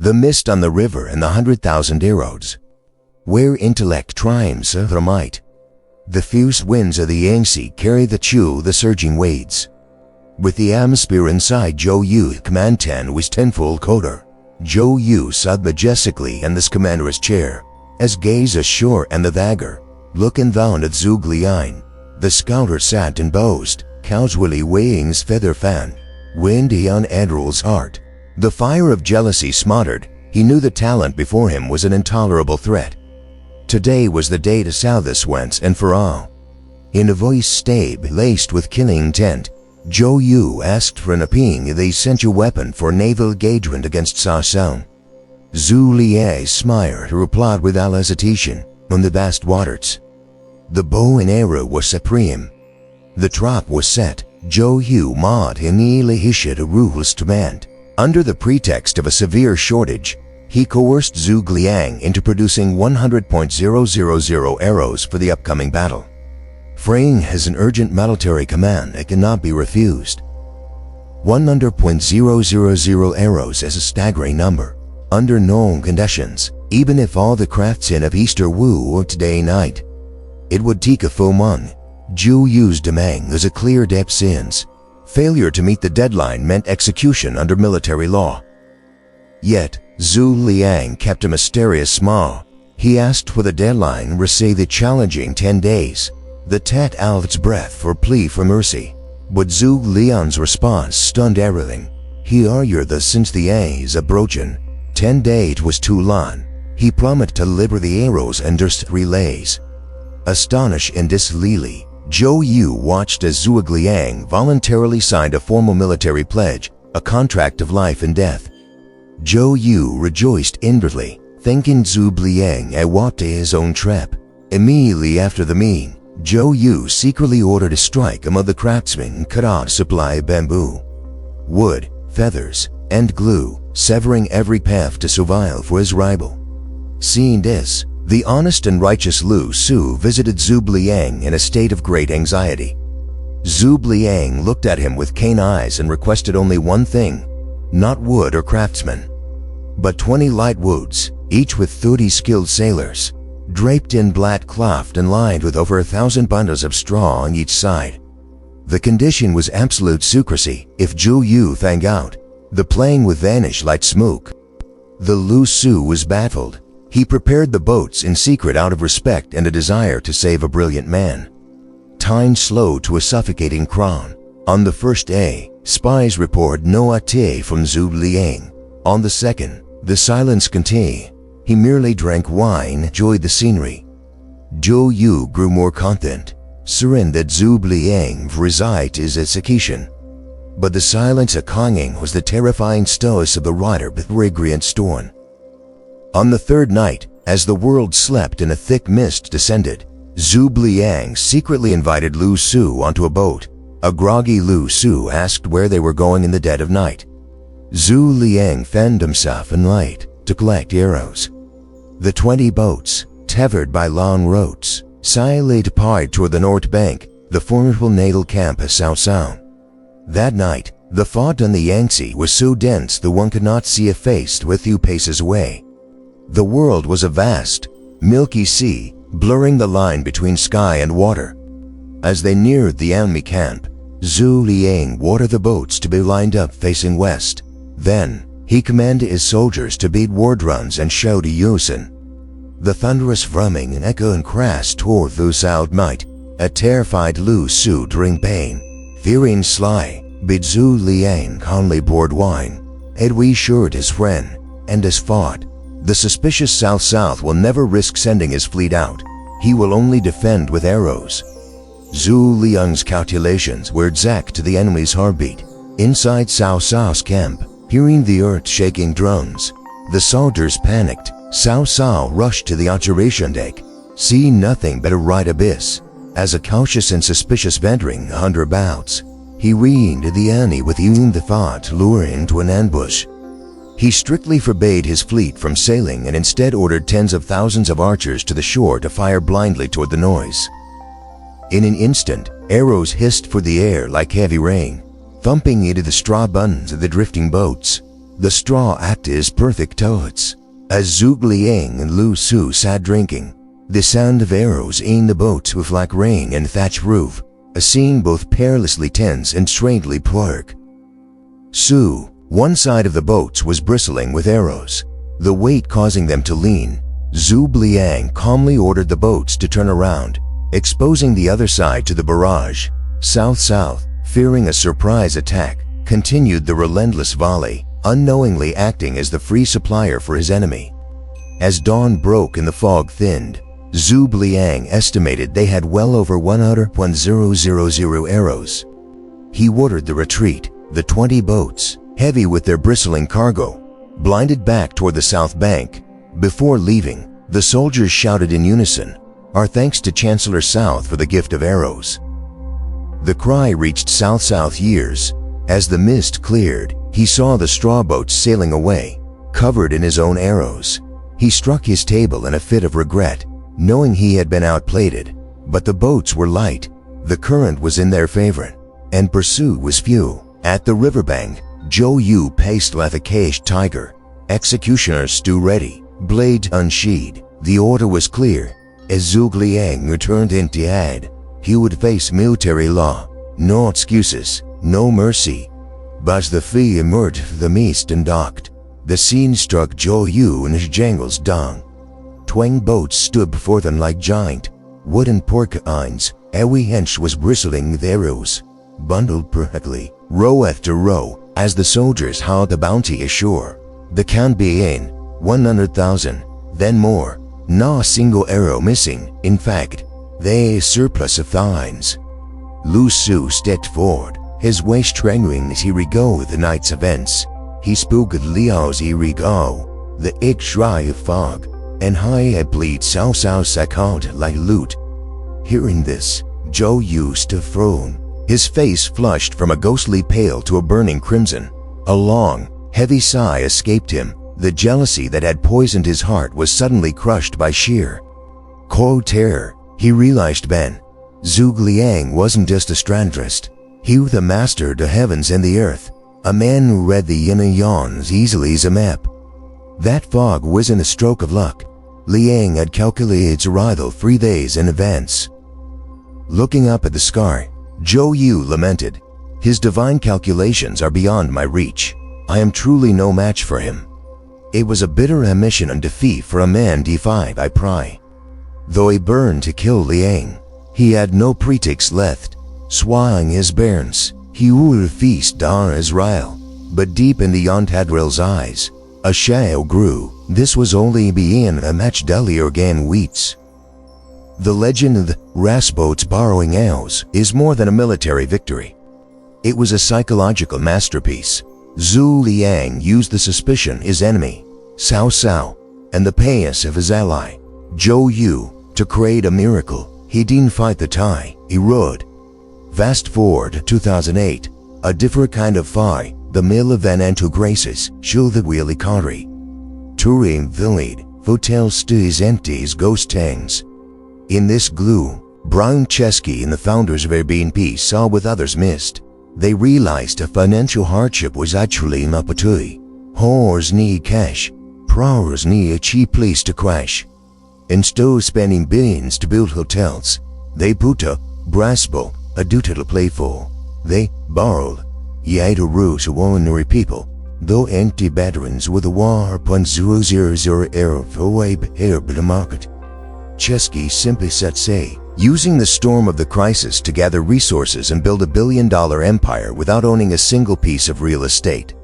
the mist on the river and the 100,000 arrows. Where intellect triumphs the might, the fierce winds of the Yangtze carry the chill the surging waves. With the atmosphere inside Zhou Yu, Command 10 was tenfold colder. Zhou Yu sat majestically in this commander's chair, as gaze ashore and the dagger, looking down at Zhuge Liang. The scouter sat and boasted, casually weighing his feather fan, windy on Admiral's heart. The fire of jealousy smoldered. He knew the talent before him was an intolerable threat. Today was the day to sow this once and for all. In a voice stave laced with killing intent, Zhou Yu asked for an opinion. They sent a weapon for naval engagement against Cao Cao. Zhu Liang smiled, replied without hesitation, on the vast waters. The bow and arrow was supreme. The trap was set. Zhou Yu mod immediately issued a ruthless command. Under the pretext of a severe shortage, he coerced Zhuge Liang into producing 100,000 arrows for the upcoming battle. Fraying has an urgent military command that cannot be refused. 100,000 arrows is a staggering number. Under known conditions, even if all the craftsmen of Easter Wu were today night, it would take a full month. Zhou Yu's demand was a clear depth sins. Failure to meet the deadline meant execution under military law. Yet, Zhu Liang kept a mysterious smile. He asked for the deadline, received the challenging 10 days. The tat out its breath for plea for mercy. But Zhuge Liang's response stunned everything. He argued that since the A's approaching, 10 days was too long. He promised to deliver the arrows under 3 days. Astonished and disbelieved, Zhou Yu watched as Zhuge Liang voluntarily signed a formal military pledge, a contract of life and death. Zhou Yu rejoiced inwardly, thinking Zhuge Liang had walked to his own trap. Immediately after the meeting, Zhou Yu secretly ordered a strike among the craftsmen and cut off supply of bamboo, wood, feathers, and glue, severing every path to survival for his rival. Seeing this, the honest and righteous Liu Su visited Zhuge Liang in a state of great anxiety. Zhuge Liang looked at him with keen eyes and requested only one thing, not wood or craftsmen, but 20 light woods, each with 30 skilled sailors, draped in black cloth and lined with over 1,000 bundles of straw on each side. The condition was absolute secrecy. If Zhou Yu found out, the plane would vanish like smoke. The Liu Su was baffled. He prepared the boats in secret out of respect and a desire to save a brilliant man. Time slowed to a suffocating crawl. On the first day, spies reported no attack from Zhuge Liang. On the second, the silence continued. He merely drank wine, enjoyed the scenery. Zhou Yu grew more confident, certain that Zhuge Liang reside his execution. But the silence accompanying was the terrifying stillness of the rider with fragrant storm. On the third night, as the world slept and a thick mist descended, Zhuge Liang secretly invited Liu Su onto a boat. A groggy Liu Su asked where they were going in the dead of night. Zhu Liang fanned himself in light to collect arrows. The 20 boats, tethered by long ropes, silently departed toward the north bank, the formidable naval camp of Cao Cao. That night, the fog on the Yangtze was so dense that one could not see a face a few paces away. The world was a vast, milky sea, blurring the line between sky and water. As they neared the enemy camp, Zhu Liang ordered the boats to be lined up facing west. Then, he commanded his soldiers to beat war drums and shout a unison. The thunderous drumming and echo and crash tore through south night. A terrified Liu Su during pain, fearing sly, bid Zhu Liang calmly poured wine, had reassured his friend, and as fought. The suspicious South will never risk sending his fleet out. He will only defend with arrows. Zhu Liang's calculations were exact to the enemy's heartbeat. Inside Cao Cao's camp, hearing the earth-shaking drums, the soldiers panicked. Cao Cao rushed to the observation deck, seeing nothing but a wide abyss. As a cautious and suspicious veteran 100 bouts, he read the enemy with even the thought to lure into an ambush. He strictly forbade his fleet from sailing and instead ordered tens of thousands of archers to the shore to fire blindly toward the noise. In an instant, arrows hissed for the air like heavy rain, thumping into the straw buttons of the drifting boats. The straw acted as perfect toads. As Zhuge Liang and Liu Su sat drinking, the sound of arrows in the boats with like rain and thatch roof, a scene both perilously tense and strangely poetic. Su, one side of the boats was bristling with arrows, the weight causing them to lean. Zhuge Liang calmly ordered the boats to turn around, exposing the other side to the barrage. South-south, fearing a surprise attack, continued the relentless volley, unknowingly acting as the free supplier for his enemy. As dawn broke and the fog thinned, Zhuge Liang estimated they had well over 100,000 arrows. He ordered the retreat. The 20 boats, heavy with their bristling cargo, blinded back toward the south bank. Before leaving, the soldiers shouted in unison, "Our thanks to Chancellor South for the gift of arrows." The cry reached south-south years. As the mist cleared, he saw the straw boats sailing away, covered in his own arrows. He struck his table in a fit of regret, knowing he had been outplayed. But the boats were light, the current was in their favor, and pursuit was few. At the riverbank, Zhou Yu paced like a caged tiger, executioners stood ready, blade unsheathed. The order was clear. As Zhuge Liang returned empty-handed, he would face military law. No excuses, no mercy. But the fee emerged from the mist and docked. The scene struck Zhou Yu in his jangles dung. 20 boats stood before them like giant wooden porcupines. Every inch was bristling with arrows, bundled perfectly, row after row, as the soldiers hauled the bounty ashore. The count being 100,000, then more. Not a single arrow missing. In fact, they a surplus of thines. Liu Su stepped forward, his waist trembling as he recalled the night's events. He spoke of Liao's recall, the X-ray of fog, and how he had played Cao Cao's account like lute. Hearing this, Zhou Yu stood frozen. His face flushed from a ghostly pale to a burning crimson. A long, heavy sigh escaped him. The jealousy that had poisoned his heart was suddenly crushed by sheer, cold terror. He realized then, Zhuge Liang wasn't just a strategist. He was a master of the heavens and the earth, a man who read the yin and yang as easily as a map. That fog wasn't a stroke of luck. Liang had calculated its arrival 3 days in advance. Looking up at the sky, Zhou Yu lamented, "His divine calculations are beyond my reach. I am truly no match for him." It was a bitter admission and defeat for a man defied by pride. Though he burned to kill Liang, he had no pretext left. Swallowing his burns, he would feast on Israel. But deep in the Yontadril's eyes, a shadow grew. This was only being a match Delhi organ wheats. The legend of the Rasboats borrowing ales is more than a military victory. It was a psychological masterpiece. Zhuge Liang used the suspicion of his enemy, Cao Cao, and the pathos of his ally, Zhou Yu, to create a miracle. He didn't fight the tide, he rode. Fast forward to 2008, a different kind of fight. The mill event and two graces show the wheelie country. Touring village, hotel stays empty as ghost towns. In this gloom, Brian Chesky and the founders of Airbnb saw what others missed. They realized a financial hardship was actually an opportunity. Whores need cash, prowlers need a cheap place to crash. Instead of spending billions to build hotels, they put a brasbo, a duty to play for. They borrowed, yet a ruse of ordinary people, though empty veterans with a 1.000 error for way air the market. Chesky simply said say, using the storm of the crisis to gather resources and build a billion-dollar empire without owning a single piece of real estate.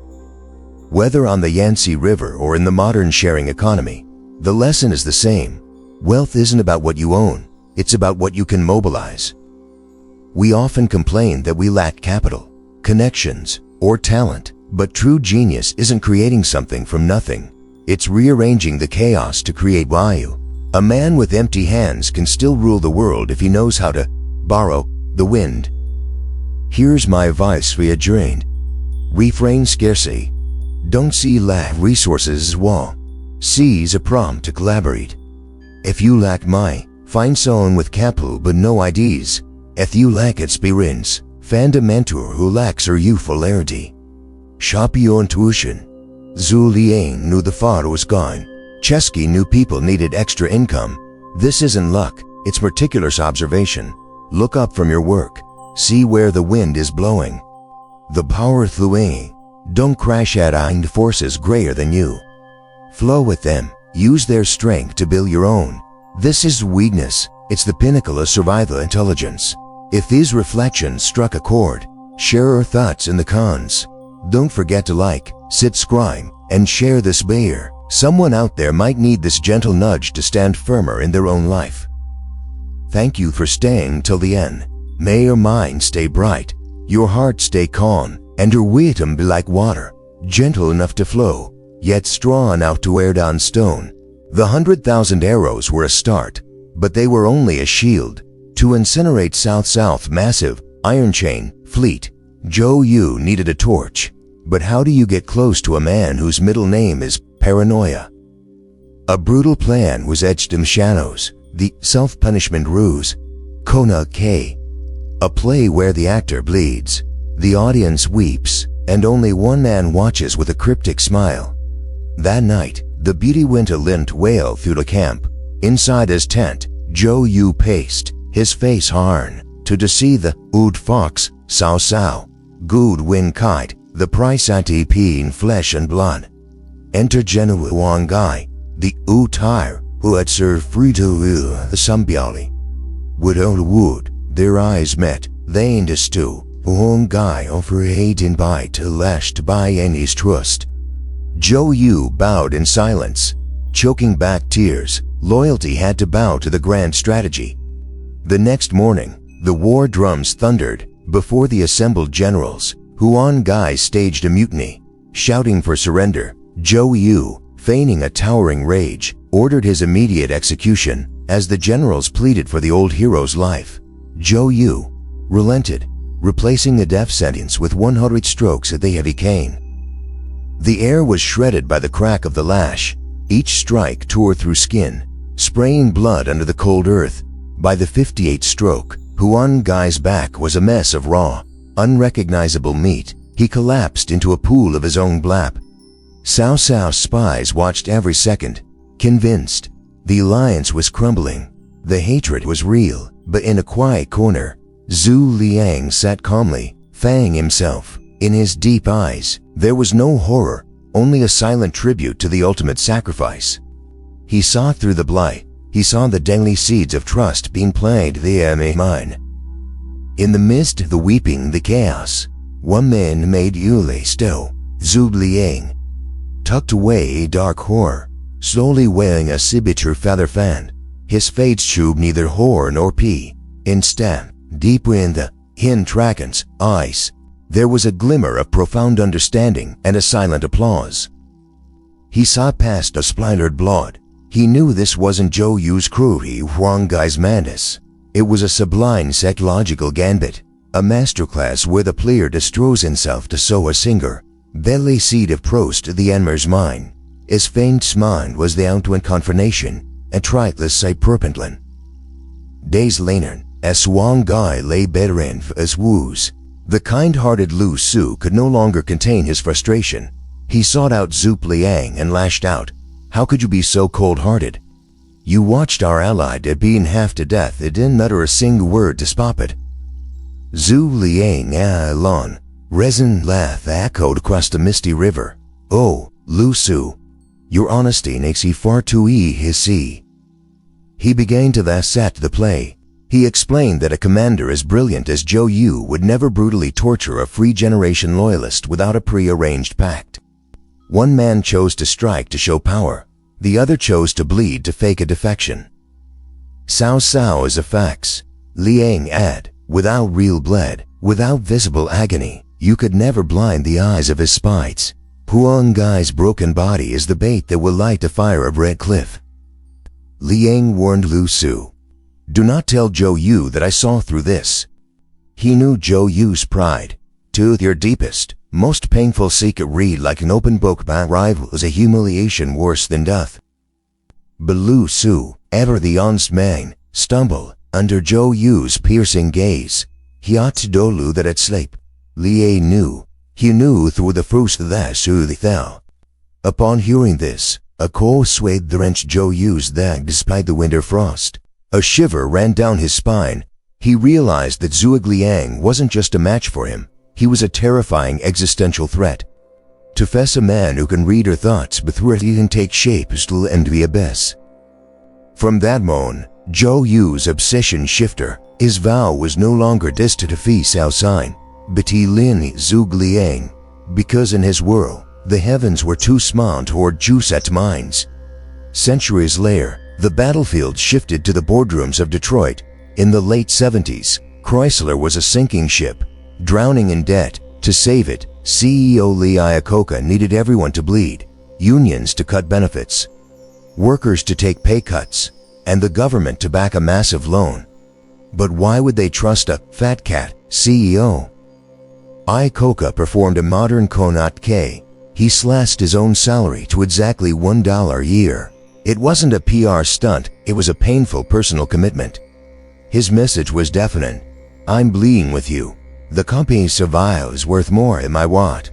Whether on the Yangtze River or in the modern sharing economy, the lesson is the same. Wealth isn't about what you own, it's about what you can mobilize. We often complain that we lack capital, connections, or talent, but true genius isn't creating something from nothing. It's rearranging the chaos to create value. A man with empty hands can still rule the world if he knows how to borrow the wind. Here's my advice for you drained. Refrain scarcity. Don't see lack resources as wall. Seize a prompt to collaborate. If you lack money, find someone with capital but no ideas. If you lack experience, find a mentor who lacks her youthful clarity. Sharpen your intuition. Zhu Liang knew the fodder was gone. Chesky knew people needed extra income. This isn't luck, it's meticulous observation. Look up from your work. See where the wind is blowing. The power flowing. Don't crash at forces greater than you. Flow with them. Use their strength to build your own. This is weakness. It's the pinnacle of survival intelligence. If these reflections struck a chord, share your thoughts in the cons. Don't forget to like, subscribe, and share this bear. Someone out there might need this gentle nudge to stand firmer in their own life. Thank you for staying till the end. May your mind stay bright, your heart stay calm, and your wisdom be like water, gentle enough to flow, yet strong out to wear down stone. The 100,000 arrows were a start, but they were only a shield. To incinerate South massive, iron chain, fleet, Zhou Yu needed a torch. But how do you get close to a man whose middle name is paranoia? A brutal plan was etched in the shadows, the self-punishment ruse, Kona K. A play where the actor bleeds, the audience weeps, and only one man watches with a cryptic smile. That night, the beauty went a lint wail through the camp. Inside his tent, Zhou Yu paced, his face hard, to see the ood fox, Cao, good wind kite, the price ATP in flesh and blood. Enter Genoa Wang Gai, the ood tire, who had served Frito the Sambiali. With old wood, their eyes met, they understood. Wang Gai offered aid in by to lashed by any's trust. Zhou Yu bowed in silence, choking back tears. Loyalty had to bow to the grand strategy. The next morning, the war drums thundered before the assembled generals. Huan Gai staged a mutiny, shouting for surrender. Zhou Yu, feigning a towering rage, ordered his immediate execution as the generals pleaded for the old hero's life. Zhou Yu relented, replacing the death sentence with 100 strokes of the heavy cane. The air was shredded by the crack of the lash. Each strike tore through skin, spraying blood under the cold earth. By the 58th stroke, Huan Gai's back was a mess of raw, unrecognizable meat. He collapsed into a pool of his own blap. Cao's spies watched every second, convinced the alliance was crumbling. The hatred was real, but in a quiet corner, Zhuge Liang sat calmly, fanning himself. In his deep eyes, there was no horror, only a silent tribute to the ultimate sacrifice. He saw through the blight. He saw the deadly seeds of trust being planted via a mine. In the midst of the weeping, the chaos, one man made Yule still, Zhuge Liang, tucked away a dark horror, slowly wearing a signature feather fan. His face showed neither horror nor pity. Instead, deep in the dragon's eyes, there was a glimmer of profound understanding and a silent applause. He saw past the splattered blood. He knew this wasn't Zhou Yu's cruelty, Huang Gai's madness. It was a sublime psychological gambit, a masterclass where the player destroys himself to sow a singer, belly seed of prose to the enemy's mind. His faint mind was the outward confirmation, a triteless hyperpentland. Days later, as Huang Gai lay bedridden for his woes, the kind-hearted Lu Su could no longer contain his frustration. He sought out Zhuge Liang and lashed out. How could you be so cold-hearted? You watched our ally beaten half to death and didn't utter a single word to stop it. Zhuge Liang alone. Resin laugh echoed across the misty river. Oh, Lu Su, your honesty makes you far too easy. He began to dissect the play. He explained that a commander as brilliant as Zhou Yu would never brutally torture a free generation loyalist without a pre-arranged pact. One man chose to strike to show power. The other chose to bleed to fake a defection. Cao is a fax. Liang add, without real blood, without visible agony, you could never blind the eyes of his spies. Huang Gai's broken body is the bait that will light the fire of Red Cliff. Liang warned Lu Su. Do not tell Zhou Yu that I saw through this. He knew Zhou Yu's pride. To your deepest, most painful secret read like an open book by rival is a humiliation worse than death. But Lu Su, ever the honest man, stumbled under Zhou Yu's piercing gaze. He ought to dolu that at sleep. Liang knew. He knew through the first that Su fell. Upon hearing this, a cold sweat drenched Zhou Yu's neck despite the winter frost. A shiver ran down his spine. He realized that Zhuge Liang wasn't just a match for him. He was a terrifying existential threat. To face a man who can read her thoughts before it even takes shape is to enter the abyss. From that moment, Zhou Yu's obsession shifted. His vow was no longer this to defeat Cao Xin, but he lin Zhuge Liang, because in his world, the heavens were too small toward Zhu's minds. Centuries later, the battlefield shifted to the boardrooms of Detroit. In the late 70s, Chrysler was a sinking ship, drowning in debt. To save it, CEO Lee Iacocca needed everyone to bleed, unions to cut benefits, workers to take pay cuts, and the government to back a massive loan. But why would they trust a fat cat CEO? Iacocca performed a modern Konatke. He slashed his own salary to exactly $1 a year. It wasn't a PR stunt, it was a painful personal commitment. His message was definite. I'm bleeding with you. The company's survival is worth more than my want.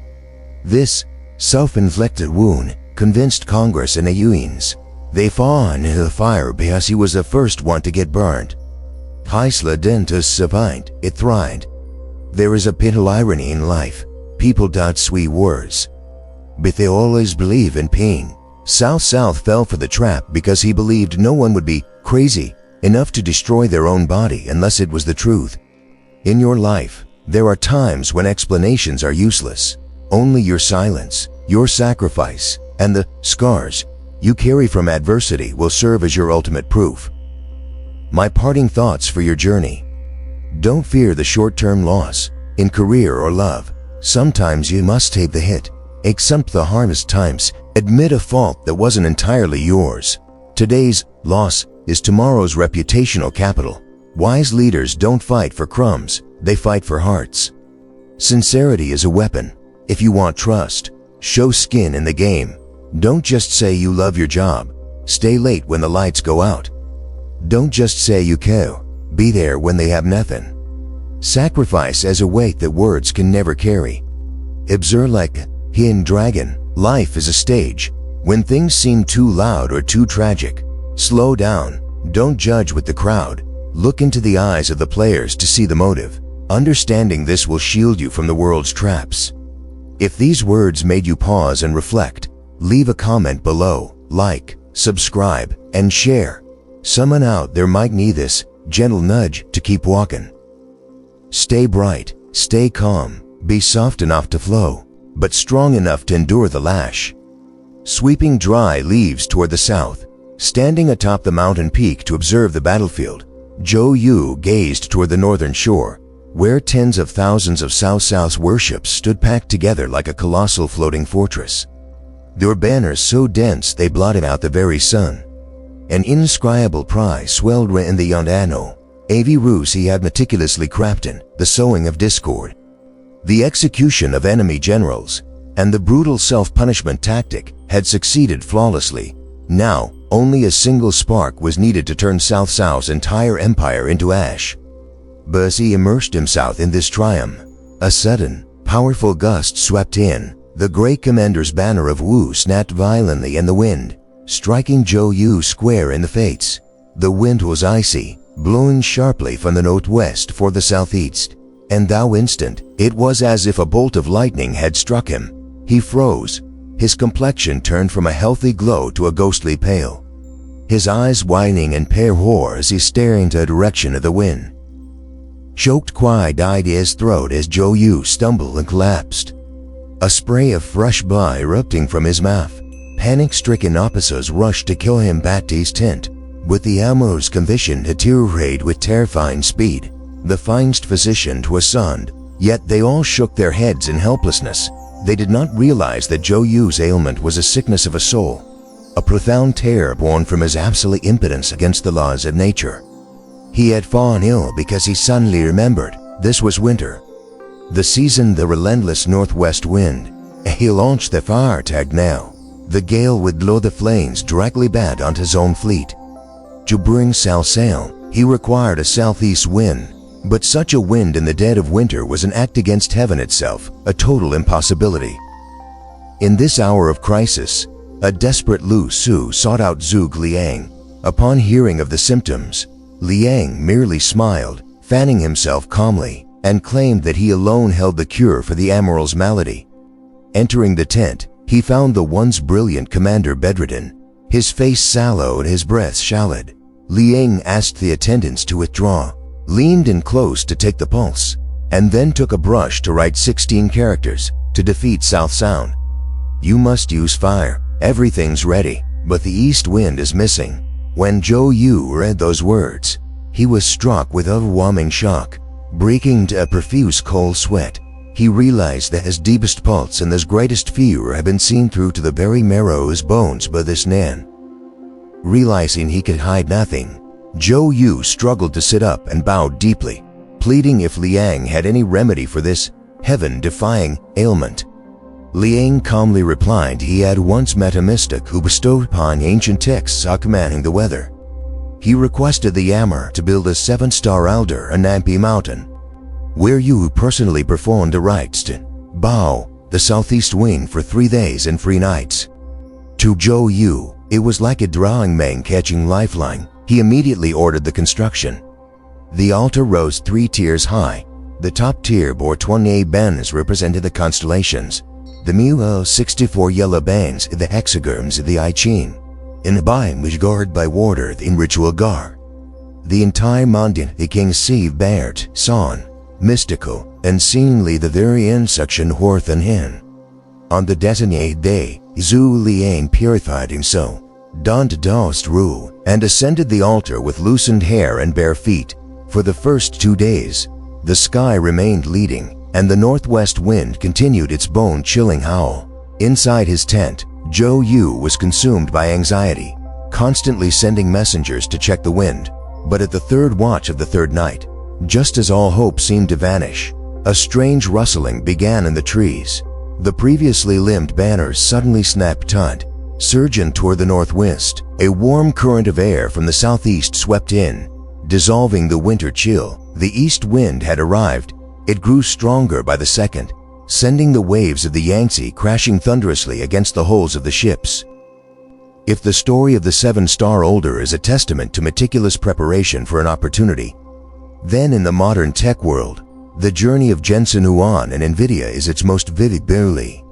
This self-inflicted wound convinced Congress and the unions. They fell into the fire because he was the first one to get burned. Chrysler didn't survive, it thrived. There is a pitiful irony in life. People doubt sweet words, but they always believe in pain. South fell for the trap because he believed no one would be crazy enough to destroy their own body unless it was the truth. In your life, there are times when explanations are useless. Only your silence, your sacrifice, and the scars you carry from adversity will serve as your ultimate proof. My parting thoughts for your journey. Don't fear the short-term loss. In career or love, sometimes you must take the hit. Accept the hardest times. Admit a fault that wasn't entirely yours. Today's loss is tomorrow's reputational capital. Wise leaders don't fight for crumbs, they fight for hearts. Sincerity is a weapon. If you want trust, show skin in the game. Don't just say you love your job. Stay late when the lights go out. Don't just say you care. Be there when they have nothing. Sacrifice as a weight that words can never carry. Observe like a hidden dragon. Life is a stage. When things seem too loud or too tragic, slow down. Don't judge with the crowd. Look into the eyes of the players to see the motive. Understanding this will shield you from the world's traps. If these words made you pause and reflect, leave a comment below, like, subscribe, and share. Someone out there might need this gentle nudge to keep walking. Stay bright, stay calm, be soft enough to flow, but strong enough to endure the lash. Sweeping dry leaves toward the south, standing atop the mountain peak to observe the battlefield, Zhou Yu gazed toward the northern shore, where tens of thousands of South worships stood packed together like a colossal floating fortress. Their banners so dense they blotted out the very sun. An indescribable pride swelled in the Yondano, a ruse he had meticulously crafted, the sowing of discord, the execution of enemy generals, and the brutal self-punishment tactic had succeeded flawlessly. Now, only a single spark was needed to turn South's entire empire into ash. But he immersed himself in this triumph. A sudden, powerful gust swept in. The great commander's banner of Wu snapped violently in the wind, striking Zhou Yu square in the face. The wind was icy, blowing sharply from the northwest for the southeast, and that instant, it was as if a bolt of lightning had struck him. He froze. His complexion turned from a healthy glow to a ghostly pale, his eyes widening in pale horror as he stared into the direction of the wind. Choked cry died in his throat as Zhou Yu stumbled and collapsed. A spray of fresh blood erupting from his mouth. Panic-stricken officers rushed to kill him back to his tent. With the ammo's condition deteriorated with terrifying speed, the finest physician was stunned, yet they all shook their heads in helplessness. They did not realize that Zhou Yu's ailment was a sickness of a soul, a profound terror born from his absolute impotence against the laws of nature. He had fallen ill because he suddenly remembered this was winter. The season, the relentless northwest wind. He launched the fire attack now. The gale would blow the flames directly back onto his own fleet. To bring Cao Xin, he required a southeast wind. But such a wind in the dead of winter was an act against heaven itself, a total impossibility. In this hour of crisis, a desperate Lu Su sought out Zhuge Liang. Upon hearing of the symptoms, Liang merely smiled, fanning himself calmly, and claimed that he alone held the cure for the amiral's malady. Entering the tent, he found the once brilliant commander bedridden, his face sallow and his breath shallowed. Liang asked the attendants to withdraw, leaned in close to take the pulse, and then took a brush to write 16 characters to defeat South Sound. "You must use fire. Everything's ready, but the east wind is missing." When Zhou Yu read those words, he was struck with overwhelming shock. Breaking into a profuse cold sweat, he realized that his deepest pulse and his greatest fear had been seen through to the very marrow of his bones by this man. Realizing he could hide nothing, Zhou Yu struggled to sit up and bowed deeply, pleading if Liang had any remedy for this heaven-defying ailment. Liang calmly replied he had once met a mystic who bestowed upon ancient texts commanding the weather. He requested the Yammer to build a 7-star altar on Nampi Mountain, where Yu personally performed the rites to bow the southeast wind for 3 days and 3 nights. To Zhou Yu, it was like a drowning man catching lifeline. He immediately ordered the construction. The altar rose 3 tiers high. The top tier bore 28 bands representing the constellations. The Mu 64 yellow bands the hexagrams of the I Ching. In the bime was guarded by water in ritual gar. The entire mountain became sea bared, son, mystical, and seemingly the very intersection horth and hin. On the designated day, Zhuge Liang purified himself, donned dust rule, and ascended the altar with loosened hair and bare feet. For the first 2 days, the sky remained leading, and the northwest wind continued its bone-chilling howl. Inside his tent, Zhou Yu was consumed by anxiety, constantly sending messengers to check the wind. But at the 3rd watch of the 3rd night, just as all hope seemed to vanish, a strange rustling began in the trees. The previously limbed banners suddenly snapped taut, surging toward the northwest. A warm current of air from the southeast swept in, dissolving the winter chill. The east wind had arrived. It grew stronger by the second, sending the waves of the Yangtze crashing thunderously against the hulls of the ships. If the story of the 7-star altar is a testament to meticulous preparation for an opportunity, then in the modern tech world, the journey of Jensen Huang and NVIDIA is its most vivid barely.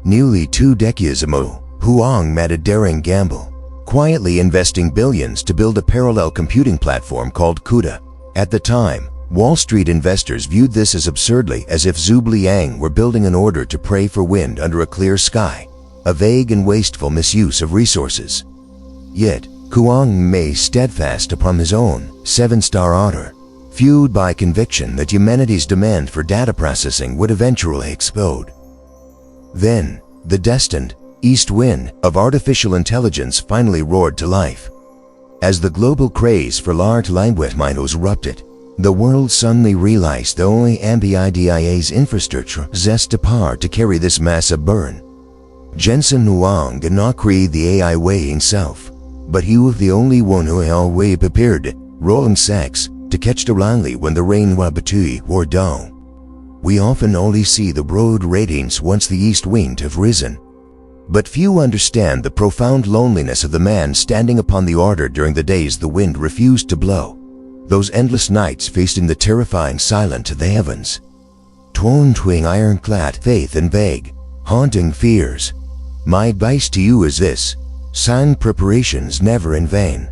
Nearly 2 decades ago, Huang made a daring gamble, quietly investing billions to build a parallel computing platform called CUDA. At the time, Wall Street investors viewed this as absurdly as if Zhuge Liang were building an order to pray for wind under a clear sky, a vague and wasteful misuse of resources. Yet, Huang lay steadfast upon his own 7-star order, fueled by conviction that humanity's demand for data processing would eventually explode. Then, the destined east wind of artificial intelligence finally roared to life. As the global craze for large language models erupted, the world suddenly realized that only NVIDIA's infrastructure possessed the power to carry this massive burden. Jensen Huang did not create the AI way himself, but he was the only one who had already prepared rolling sacks to catch the rally when the rain wabatu or down. We often only see the broad radiance once the east wind have risen, but few understand the profound loneliness of the man standing upon the altar during the days the wind refused to blow. Those endless nights facing the terrifying silence of the heavens. Torn between ironclad faith and vague, haunting fears. My advice to you is this: sign preparations never in vain.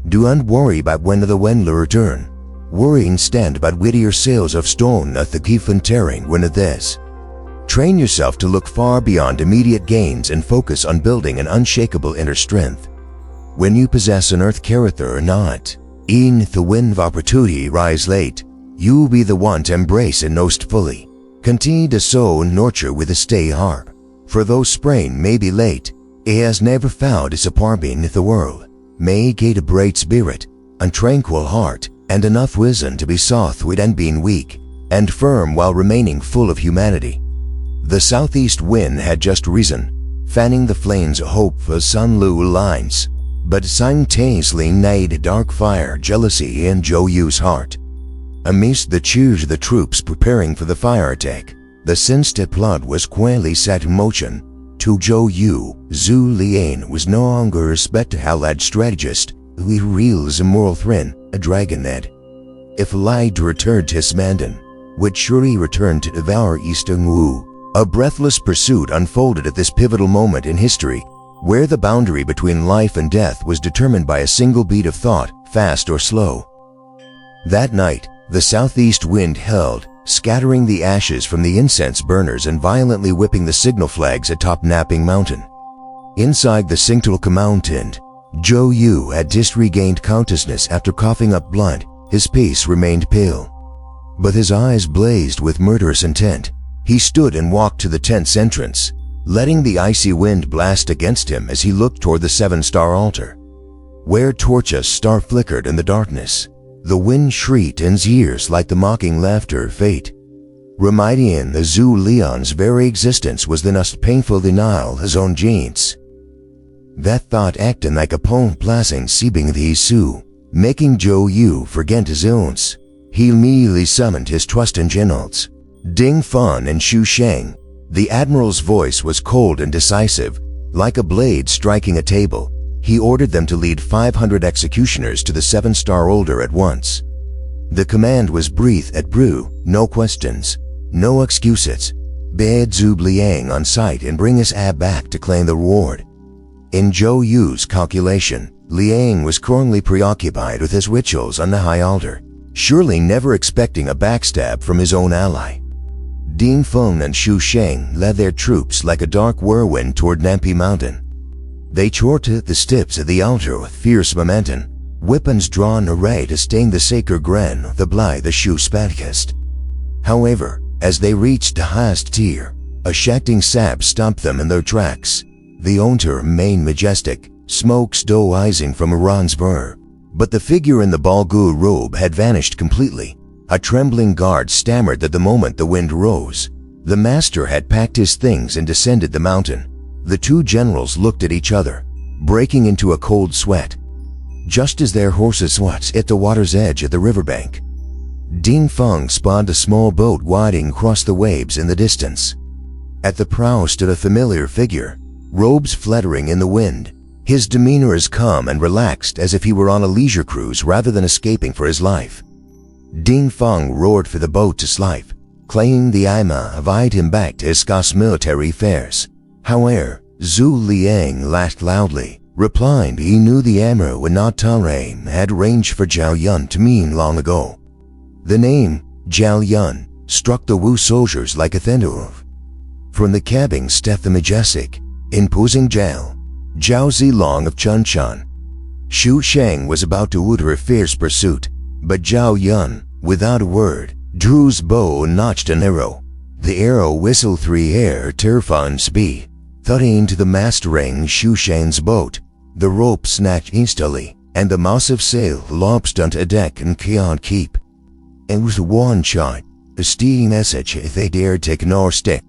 Do not worry about when the wind will return. Worry instead about whittier sails of stone at the given terrain when it is. Train yourself to look far beyond immediate gains and focus on building an unshakable inner strength. When you possess an earth character or not, even if the wind of opportunity rise late, you will be the one to embrace it most fully. Continue to sow and nurture with a stay heart. For though spring may be late, it has never found its apartment in the world. May it gain a bright spirit, a tranquil heart, and enough wisdom to be soft without being weak, and firm while remaining full of humanity. The southeast wind had just risen, fanning the flames of hope for Sun Lu lines, but simultaneously ignited dark fire jealousy in Zhou Yu's heart. Amidst the cheers of the troops preparing for the fire attack, the sinister plot was quietly set in motion. To Zhou Yu, Zhuge Liang was no longer a spectacle strategist, he reels a moral threat, a dragonhead. If light returned to his Mandan, would surely return to devour Eastern Wu. A breathless pursuit unfolded at this pivotal moment in history, where the boundary between life and death was determined by a single beat of thought, fast or slow. That night, the southeast wind held, scattering the ashes from the incense burners and violently whipping the signal flags atop Napping Mountain. Inside the Singtulka Mountain, Zhou Yu had just regained consciousness after coughing up blood. His face remained pale, but his eyes blazed with murderous intent. He stood and walked to the tent's entrance, letting the icy wind blast against him as he looked toward the seven-star altar, where torches star flickered in the darkness. The wind shrieked in his ears like the mocking laughter of fate, reminding him that Zhuge Liang's very existence was the most painful denial of his own genes. That thought acted like a poem blessing seeping the Isu, making Zhou Yu forget his illness. He immediately summoned his trusted generals, Ding Feng and Xu Sheng. The admiral's voice was cold and decisive, like a blade striking a table. He ordered them to lead 500 executioners to the seven-star altar at once. The command was breathed at brew, no questions, no excuses. Bid Zhuge Liang on sight and bring his ab back to claim the reward. In Zhou Yu's calculation, Liang was currently preoccupied with his rituals on the high altar, surely never expecting a backstab from his own ally. Ding Feng and Xu Sheng led their troops like a dark whirlwind toward Nampi Mountain. They charted the steps of the altar with fierce momentum, weapons drawn array to stain the sacred ground of the blood the Shu Spadkist. However, as they reached the highest tier, a shouting sab stopped them in their tracks. The altar remained majestic, smoke still rising from Iran's burr, but the figure in the Balgu robe had vanished completely. A trembling guard stammered that the moment the wind rose, the master had packed his things and descended the mountain. The two generals looked at each other, breaking into a cold sweat, just as their horses swept at the water's edge of the riverbank. Ding Feng spotted a small boat gliding across the waves in the distance. At the prow stood a familiar figure, robes fluttering in the wind. His demeanor as calm and relaxed as if he were on a leisure cruise rather than escaping for his life. Ding Feng roared for the boat to slide, claiming the Ima invited him back to discuss military affairs. However, Zhuge Liang laughed loudly, replying he knew the Emperor would not tolerate had arranged for Zhao Yun to mean long ago. The name, Zhao Yun, struck the Wu soldiers like a thunderbolt. From the cabin stepped the majestic, imposing Zhao Zilong of Chunshan. Xu Sheng was about to order a fierce pursuit, but Zhao Yun, without a word, drew his bow and notched an arrow. The arrow whistled through air at terrifying speed, thudding into the mastering Xu Sheng's boat. The rope snapped instantly, and the massive sail loped onto a deck in Qian Keep. It was one shot, a steady message if they dared take nor stick.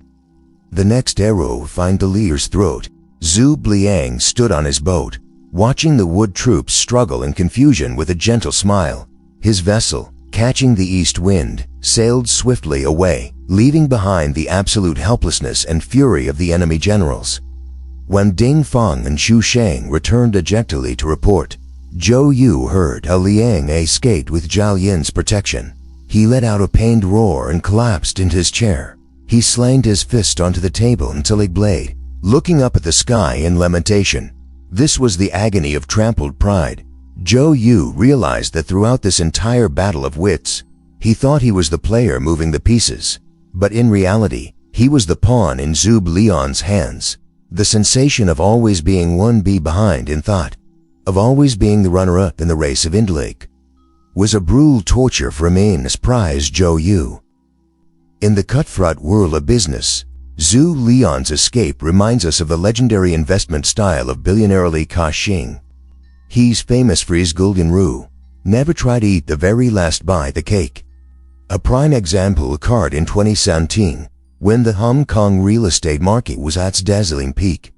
The next arrow found the leader's throat. Zhuge Liang stood on his boat, watching the wood troops struggle in confusion with a gentle smile. His vessel, catching the east wind, sailed swiftly away, leaving behind the absolute helplessness and fury of the enemy generals. When Ding Feng and Xu Sheng returned dejectedly to report, Zhou Yu heard how Liang escaped with Zhao Yun's protection. He let out a pained roar and collapsed into his chair. He slammed his fist onto the table until he bled, looking up at the sky in lamentation. This was the agony of trampled pride. Zhou Yu realized that throughout this entire battle of wits, he thought he was the player moving the pieces, but in reality, he was the pawn in Zhuge Liang's hands. The sensation of always being one beat behind in thought, of always being the runner-up in the race of intellect, was a brutal torture for a man as prized Zhou Yu. In the cutthroat world of business, Zhuge Liang's escape reminds us of the legendary investment style of billionaire Li Ka-shing. He's famous for his golden rule: never try to eat the very last bite of the cake. A prime example occurred in 2017, when the Hong Kong real estate market was at its dazzling peak.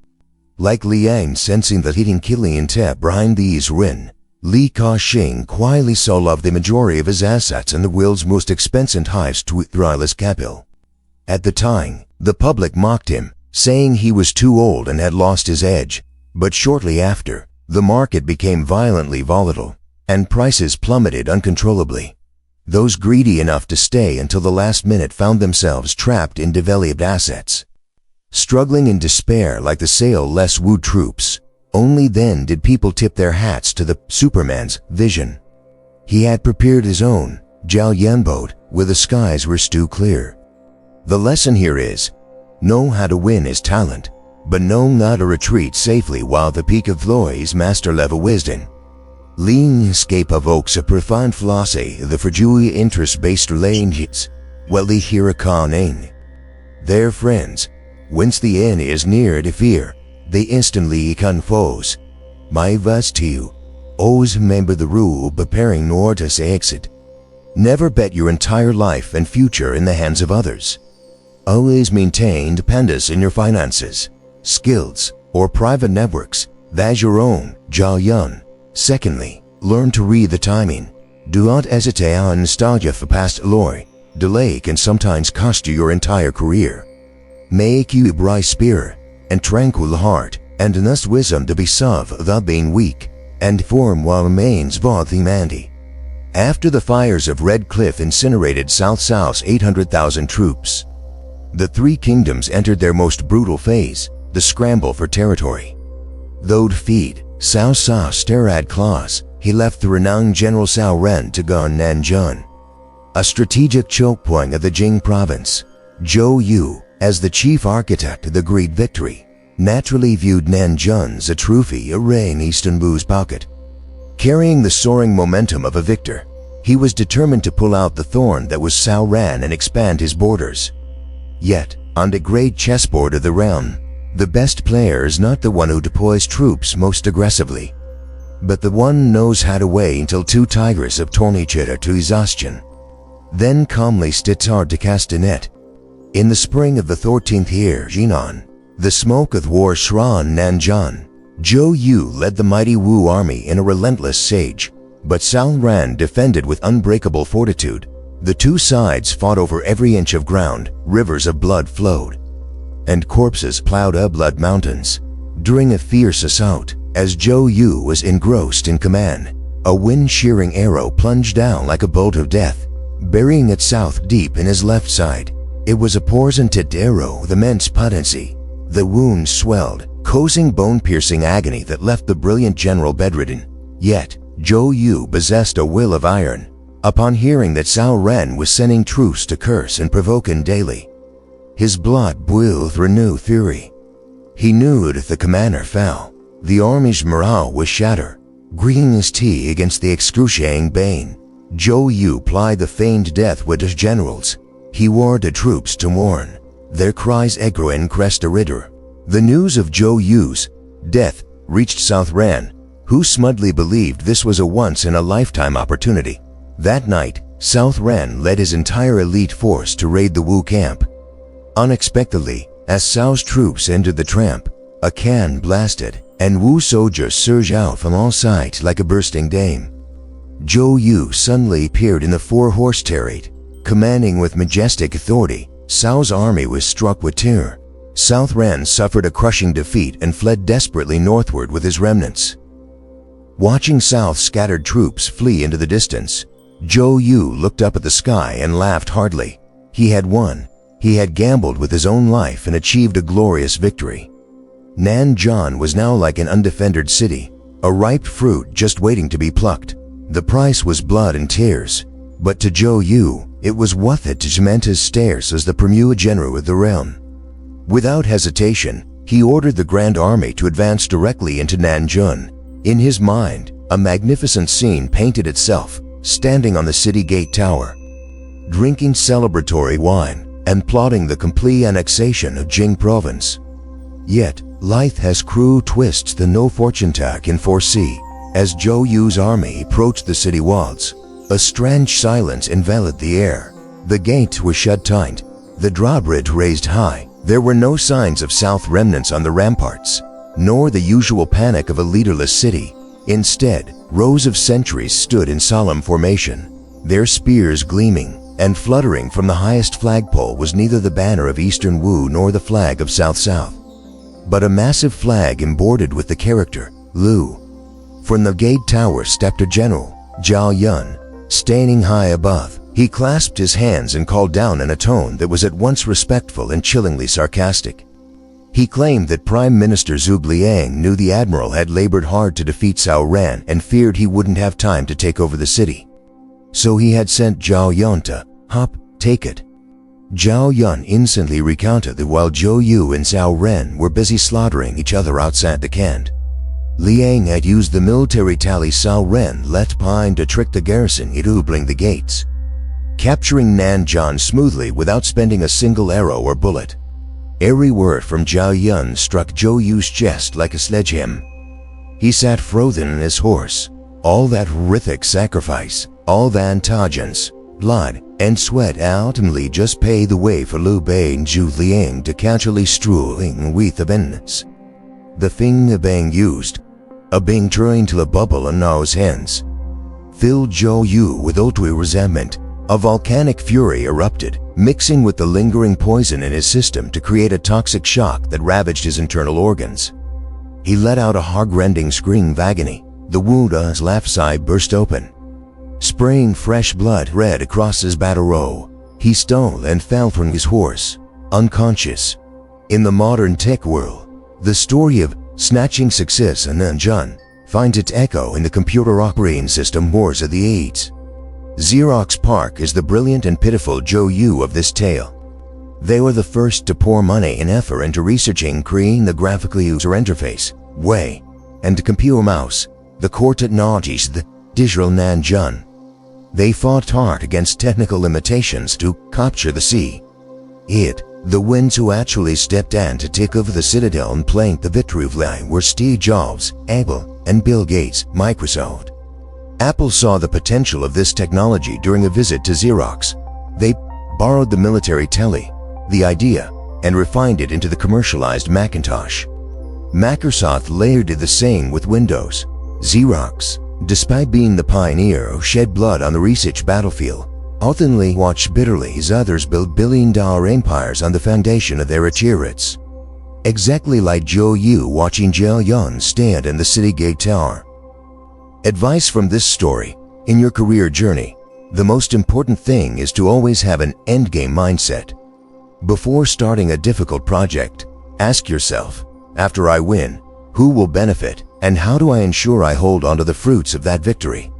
Like Liang sensing the hidden killing intent behind these ruin, Li Ka-shing quietly sold off the majority of his assets in the world's most expensive heist to withdraw his capital. At the time, the public mocked him, saying he was too old and had lost his edge. But shortly after, the market became violently volatile, and prices plummeted uncontrollably. Those greedy enough to stay until the last minute found themselves trapped in devalued assets. Struggling in despair like the sail-less Wu troops, only then did people tip their hats to the Superman's vision. He had prepared his own Zhou Liang boat where the skies were stew clear. The lesson here is, know how to win is talent, but know how to retreat safely while the peak of Loi's master-level wisdom. Landscape evokes a profound philosophy, the fragile interest-based relationships, well they hear a calling. Their friends, whence the end is near to fear, they instantly become foes. My advice to you, always remember the rule preparing nor to say exit. Never bet your entire life and future in the hands of others. Always maintain independence in your finances, skills, or private networks. That's your own, Zhou Liang. Secondly, learn to read the timing. Do not hesitate on nostalgia for past glory. Delay can sometimes cost you your entire career. Make you a bright spirit and tranquil heart, and enough wisdom to be soft without being weak, and form what remains of humanity. After the fires of Red Cliff incinerated South's 800,000 troops, the three kingdoms entered their most brutal phase, the scramble for territory. Though defeated, Cao still had claws. He left the renowned General Cao Ren to go on Nanjun, a strategic choke point of the Jing province. Zhou Yu, as the chief architect of the great victory, naturally viewed Nanjun as a trophy array in Eastern Wu's pocket. Carrying the soaring momentum of a victor, he was determined to pull out the thorn that was Cao Ren and expand his borders. Yet, on the great chessboard of the realm, the best player is not the one who deploys troops most aggressively, but the one who knows how to wait until two tigers have torn each other to exhaustion, then calmly sits hard to cast a net. In the spring of the 14th year Jinan, the smoke of war shrouded Nanjun. Zhou Yu led the mighty Wu army in a relentless siege, but Cao Ren defended with unbreakable fortitude. The two sides fought over every inch of ground, rivers of blood flowed, and corpses plowed up blood mountains. During a fierce assault, as Zhou Yu was engrossed in command, a wind-shearing arrow plunged down like a bolt of death, burying itself deep in his left side. It was a poison-tipped arrow with immense potency. The wound swelled, causing bone-piercing agony that left the brilliant general bedridden. Yet, Zhou Yu possessed a will of iron. Upon hearing that Cao Ren was sending troops to curse and provoke him daily, his blood boiled with renewed fury. He knew that if the commander fell, the army's morale would shatter. Grinding his teeth against the excruciating pain, Zhou Yu plied the feigned death with his generals. He warned the troops to mourn, their cries echoing crest the river. The news of Zhou Yu's death reached Cao Ren, who smugly believed this was a once-in-a-lifetime opportunity. That night, Cao Ren led his entire elite force to raid the Wu camp. Unexpectedly, as Cao's troops entered the camp, a cannon blasted, and Wu soldiers surged out from all sides like a bursting dam. Zhou Yu suddenly appeared in the four-horse chariot, commanding with majestic authority. Cao's army was struck with terror. Cao Ren suffered a crushing defeat and fled desperately northward with his remnants. Watching Cao's scattered troops flee into the distance, Zhou Yu looked up at the sky and laughed heartily. He had won. He had gambled with his own life and achieved a glorious victory. Nanjun was now like an undefended city, a ripe fruit just waiting to be plucked. The price was blood and tears, but to Zhou Yu, it was worth it to cement his status as the premier general of the realm. Without hesitation, he ordered the Grand Army to advance directly into Nanjun. In his mind, a magnificent scene painted itself, standing on the city gate tower, drinking celebratory wine and plotting the complete annexation of Jing province. Yet, life has cruel twists that no fortune teller can foresee. As Zhou Yu's army approached the city walls, a strange silence enveloped the air. The gates were shut tight, the drawbridge raised high. There were no signs of South remnants on the ramparts, nor the usual panic of a leaderless city. Instead, rows of sentries stood in solemn formation, their spears gleaming, and fluttering from the highest flagpole was neither the banner of Eastern Wu nor the flag of South-South, but a massive flag embroidered with the character Lu. From the gate tower stepped a general, Zhou Yun, standing high above. He clasped his hands and called down in a tone that was at once respectful and chillingly sarcastic. He claimed that Prime Minister Zhuge Liang knew the admiral had labored hard to defeat Cao Ran and feared he wouldn't have time to take over the city. So he had sent Zhou Yun to, take it. Zhou Yun instantly recounted that while Zhou Yu and Cao Ren were busy slaughtering each other outside the camp, Liang had used the military tally Cao Ren left behind to trick the garrison into opening the gates, capturing Nanjun smoothly without spending a single arrow or bullet. Every word from Zhou Yun struck Zhou Yu's chest like a sledgehammer. He sat frozen on his horse. All that horrific sacrifice, all that intelligence, blood, and sweat ultimately just paved the way for Liu Bei and Zhuge Liang to casually strewing a wreath of endless. The thing the Bang used, a Bang turned into a bubble in Nao's hands, filled Zhou Yu with ultimate resentment. A volcanic fury erupted, mixing with the lingering poison in his system to create a toxic shock that ravaged his internal organs. He let out a heart-rending scream of agony. The wound on his left side burst open, spraying fresh blood red across his battle robe. He stumbled and fell from his horse, unconscious. In the modern tech world, the story of snatching success in Nanjun finds its echo in the computer operating system wars of the AIDS. Xerox PARC is the brilliant and pitiful Zhou Yu of this tale. They were the first to pour money and effort into researching creating the graphical user interface, Wei, and the computer mouse, the core technologies of the digital Nanjun. They fought hard against technical limitations to capture the sea. The ones who actually stepped in to take over the citadel and plank the victory flag were Steve Jobs, Apple, and Bill Gates, Microsoft. Apple saw the potential of this technology during a visit to Xerox. They borrowed the military tele, the idea, and refined it into the commercialized Macintosh. Microsoft later did the same with Windows. Xerox, despite being the pioneer who shed blood on the research battlefield, ultimately watched bitterly as others build billion-dollar empires on the foundation of their achievements. Exactly like Zhou Yu watching Zhou Yun stand in the city gate tower. Advice from this story: in your career journey, the most important thing is to always have an endgame mindset. Before starting a difficult project, ask yourself, after I win, who will benefit and how do I ensure I hold onto the fruits of that victory?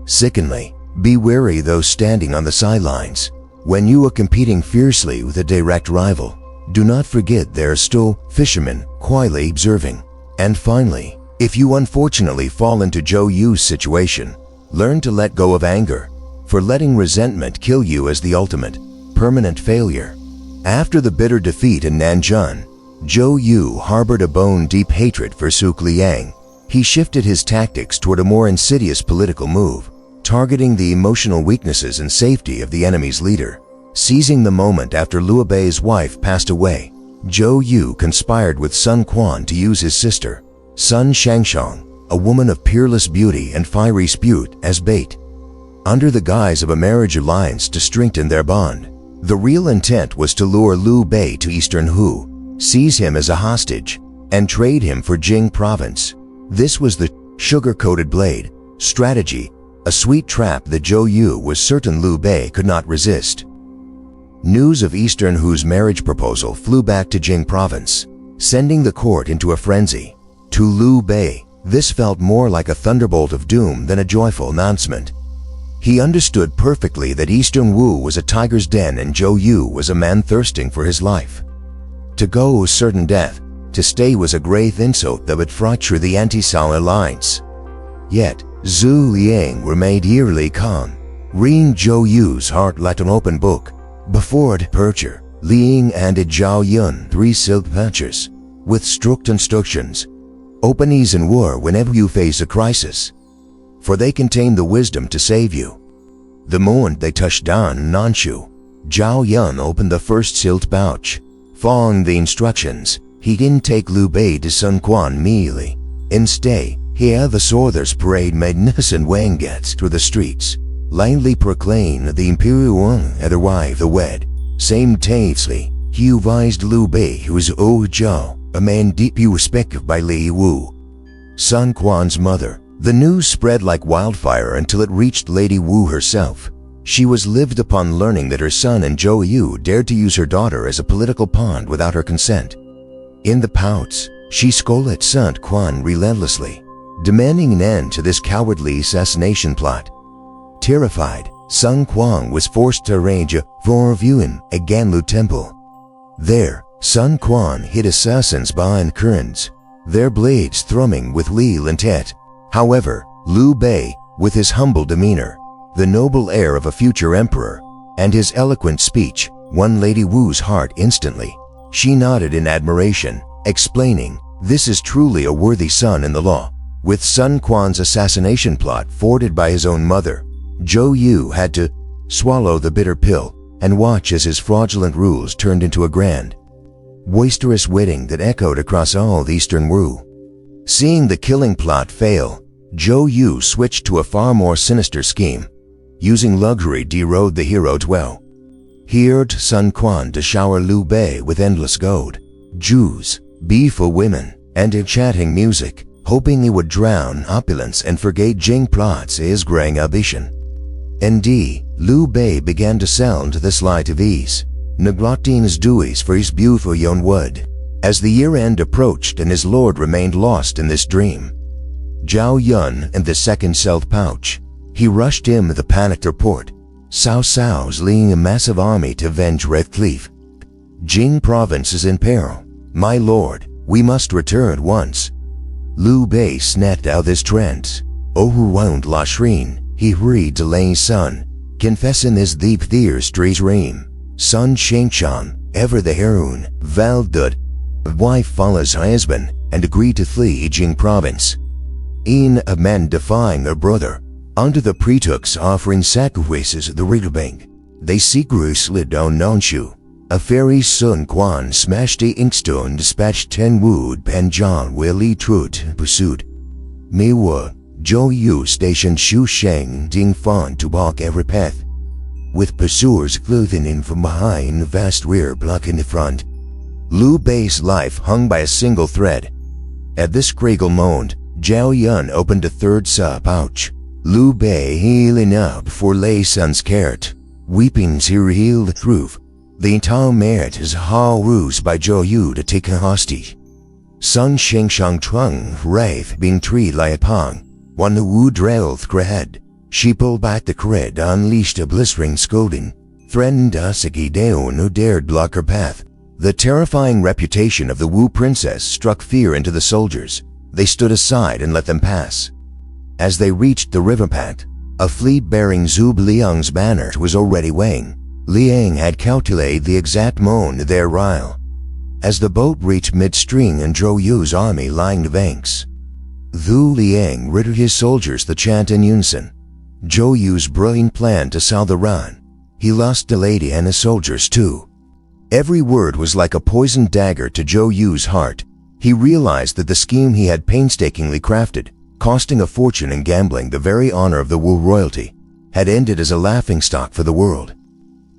Secondly, be wary of those standing on the sidelines. When you are competing fiercely with a direct rival, do not forget there are still fishermen quietly observing. And finally, if you unfortunately fall into Zhou Yu's situation, learn to let go of anger, for letting resentment kill you is the ultimate, permanent failure. After the bitter defeat in Nanjun, Zhou Yu harbored a bone-deep hatred for Zhuge Liang. He shifted his tactics toward a more insidious political move, targeting the emotional weaknesses and safety of the enemy's leader. Seizing the moment after Liu Bei's wife passed away, Zhou Yu conspired with Sun Quan to use his sister, Sun Shangshang, a woman of peerless beauty and fiery spirit, as bait, under the guise of a marriage alliance to strengthen their bond. The real intent was to lure Liu Bei to Eastern Hu, seize him as a hostage, and trade him for Jing province. This was the sugar-coated blade strategy, a sweet trap that Zhou Yu was certain Liu Bei could not resist. News of Eastern Hu's marriage proposal flew back to Jing province, sending the court into a frenzy. To Liu Bei, this felt more like a thunderbolt of doom than a joyful announcement. He understood perfectly that Eastern Wu was a tiger's den and Zhou Yu was a man thirsting for his life. To go was certain death, to stay was a grave insult that would fracture the anti-Cao alliance. Yet, Zhuge Liang remained eerily calm, reading Zhou Yu's heart like an open book. Before departure, Liang handed Zhou Yun 3 silk pouches, with strict instructions: open these in war whenever you face a crisis, for they contain the wisdom to save you. The moment they touched down in Nanshu, Zhou Yun opened the first sealed pouch. Following the instructions, he didn't take Liu Bei to Sun Quan immediately. Instead, he had the soldiers parade magnificent wagons through the streets, loudly proclaimed the imperial one had arrived the wed. Simultaneously, he advised Liu Bei, who was old Zhou, a man deeply respected by Liu Wu, Sun Quan's mother. The news spread like wildfire until it reached Lady Wu herself. She was livid upon learning that her son and Zhou Yu dared to use her daughter as a political pawn without her consent. In the pouts, she scolded Sun Quan relentlessly, demanding an end to this cowardly assassination plot. Terrified, Sun Quan was forced to arrange a viewing at Ganlu Temple. There, Sun Quan hid assassins behind curtains, their blades thrumming with lethal intent. However, Liu Bei, with his humble demeanor, the noble air of a future emperor, and his eloquent speech, won Lady Wu's heart instantly. She nodded in admiration, explaining, "This is truly a worthy son-in-law." With Sun Quan's assassination plot forwarded by his own mother, Zhou Yu had to swallow the bitter pill and watch as his fraudulent rules turned into a grand, boisterous wedding that echoed across all the Eastern Wu. Seeing the killing plot fail, Zhou Yu switched to a far more sinister scheme. Using luxury to erode the hero dwell. He urged Sun Quan to shower Liu Bei with endless gold, jewels, beautiful women, and enchanting music, hoping he would drown opulence and forget Jing plots his growing ambition. Indeed, Liu Bei began to sound this light of ease, neglecting his duties for his beautiful young wood. As the year-end approached and his lord remained lost in this dream, Zhao Yun in the second stealth pouch, he rushed him with a panicked report. Cao Cao's leading a massive army to avenge Red Cliff. Jing province is in peril. My lord, we must return at once. Liu Bei snapped out this trance. Overwhelmed Lashrin, he hurried to Lang's son, confessing his deep fears to his reign. Sun Shengshan, ever the heroine, vowed that the wife follows her husband and agreed to flee Jing province. In a man defying her brother, under the pretext offering sacrifices at the riverbank, they secretly slid down Nanshu. A fairy Sun Quan smashed the inkstone, dispatched 10 wood Panjan where Li Trud pursued. Meanwhile, Zhou Yu stationed Xu Sheng Ding Fan to block every path, with pursuers clothing in from behind, a vast rear blocking the front. Liu Bei's life hung by a single thread. At this critical moment, Zhao Yun opened a third sub-pouch. Liu Bei healing up before Lei Sun's carrot. Weeping, he revealed the truth. The entire merit is a whole ruse by Zhou Yu to take a hostage. Sun Shengshang Trung, Wraith being treated like a pawn. When the Wu drilled head, she pulled back the cred, unleashed a blistering scolding, threatened Asaki Daon who dared block her path. The terrifying reputation of the Wu princess struck fear into the soldiers. They stood aside and let them pass. As they reached the river path, a fleet bearing Zhuge Liang's banner was already weighing. Liang had calculated the exact moment of their arrival. As the boat reached midstream and Zhou Yu's army lined the banks, Zhu Liang ordered his soldiers to chant in unison. Zhou Yu's brilliant plan to sound the run. He lost the lady and his soldiers too. Every word was like a poisoned dagger to Zhou Yu's heart. He realized that the scheme he had painstakingly crafted, costing a fortune and gambling the very honor of the Wu royalty, had ended as a laughingstock for the world.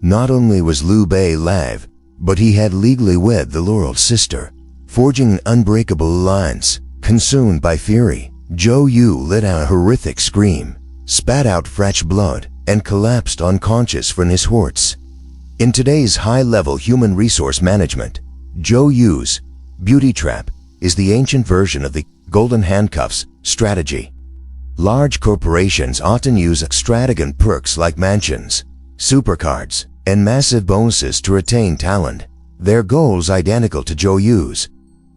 Not only was Liu Bei alive, but he had legally wed the laurel's sister, forging an unbreakable alliance. Consumed by fury, Zhou Yu let out a horrific scream, spat out fresh blood, and collapsed unconscious from his hurts. In today's high-level human resource management, Zhou Yu's beauty trap is the ancient version of the golden handcuffs strategy. Large corporations often use extravagant perks like mansions, supercards, and massive bonuses to retain talent. Their goal is identical to Zhou Yu's: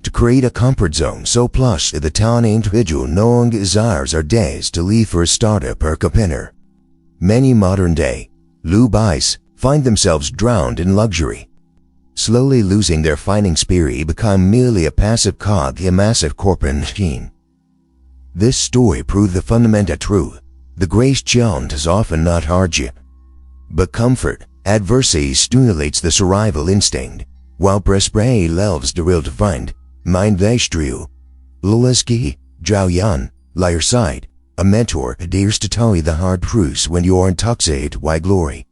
to create a comfort zone so plush that the talented individual no longer desires or dares to leave for a startup or competitor. Many modern-day Liu Beis find themselves drowned in luxury, slowly losing their fighting spirit, become merely a passive cog in a massive corporate machine. This story proved the fundamental truth. The greatest challenge is often not hardship, but comfort. Adversity stimulates the survival instinct, while prosperity loves the will to find. Mind Vashtriu, Luleski, Zhao Yan, lie your side. A mentor dares to tell you the hard truths when you are intoxicated by glory.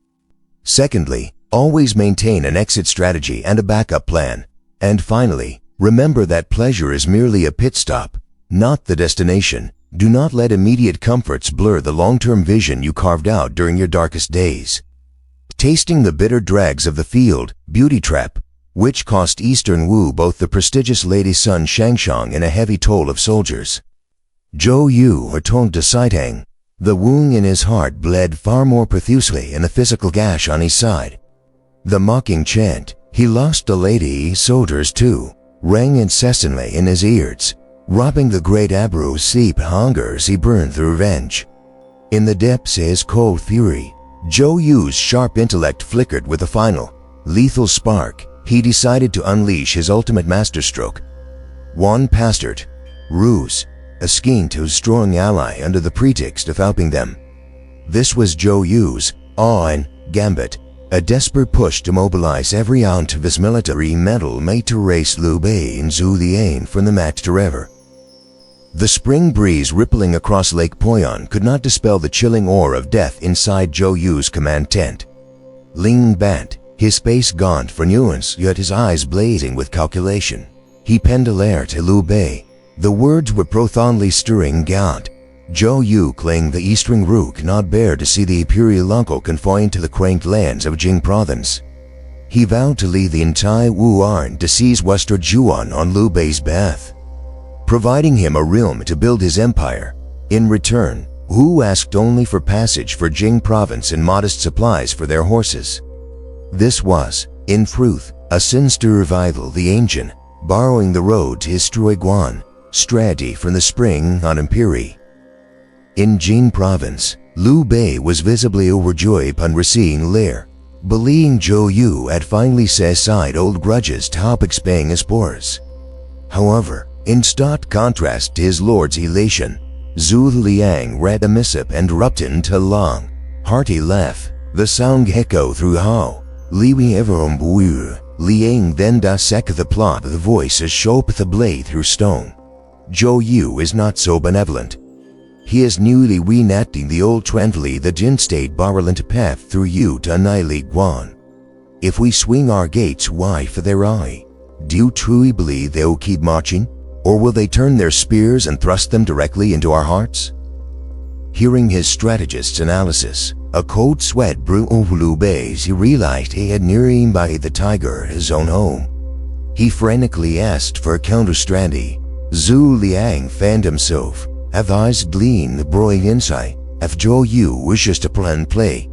Secondly, always maintain an exit strategy and a backup plan. And finally, remember that pleasure is merely a pit stop, not the destination. Do not let immediate comforts blur the long-term vision you carved out during your darkest days. Tasting the bitter dregs of the field, beauty trap, which cost Eastern Wu both the prestigious Lady Sun Shangshang and a heavy toll of soldiers. Zhou Yu returned to Saitang. The wound in his heart bled far more profusely in the physical gash on his side. The mocking chant, "He lost a lady, soldiers too," rang incessantly in his ears, robbing the great Abu's sleep hunger as he burned through revenge. In the depths of his cold fury, Zhou Yu's sharp intellect flickered with a final, lethal spark. He decided to unleash his ultimate masterstroke. One bastard, ruse, a scheme to destroy an ally under the pretext of helping them. This was Zhou Yu's gambit, a desperate push to mobilize every ounce of his military mettle made to race Liu Bei and Zhuge Liang from the match to river. The spring breeze rippling across Lake Poyon could not dispel the chilling aura of death inside Zhou Yu's command tent. Ling bent, his face gaunt for nuance yet his eyes blazing with calculation. He penned a letter to Liu Bei. The words were profoundly stirring. Gaunt, Zhou Yu claimed the eastern Ru cannot bear to see the imperial uncle confined to the quaint lands of Jing province. He vowed to lead the entire Wu army to seize western Zhuan on Liu Bei's behalf, providing him a realm to build his empire. In return, Wu asked only for passage for Jing province and modest supplies for their horses. This was, in truth, a sinister revival. The ancient, borrowing the road to destroy Guan strategy from the spring on Imperi. In Jing province, Liu Bei was visibly overjoyed upon receiving Lear, believing Zhou Yu had finally set aside old grudges to help expand his borders. However, in stark contrast to his lord's elation, Zhuge Liang read the missive and erupted into a long, hearty laugh. The sound echoed through the hall. Liu everum Wu. Liang then dissected the plot of the voice as sharp as a blade through stone. Zhou Yu is not so benevolent. He is newly reenacting the old trendly the Jin state virulent path through you to annihilate Guan. If we swing our gates wide for their eye, do you truly believe they will keep marching? Or will they turn their spears and thrust them directly into our hearts? Hearing his strategist's analysis, a cold sweat blew over Liu Bei as he realized he had nearly invited the tiger at his own home. He frantically asked for a counter-strategy. Zhuge Liang fanned himself, his eyes gleamed the broiling insight. If Zhou Yu wishes to plan play,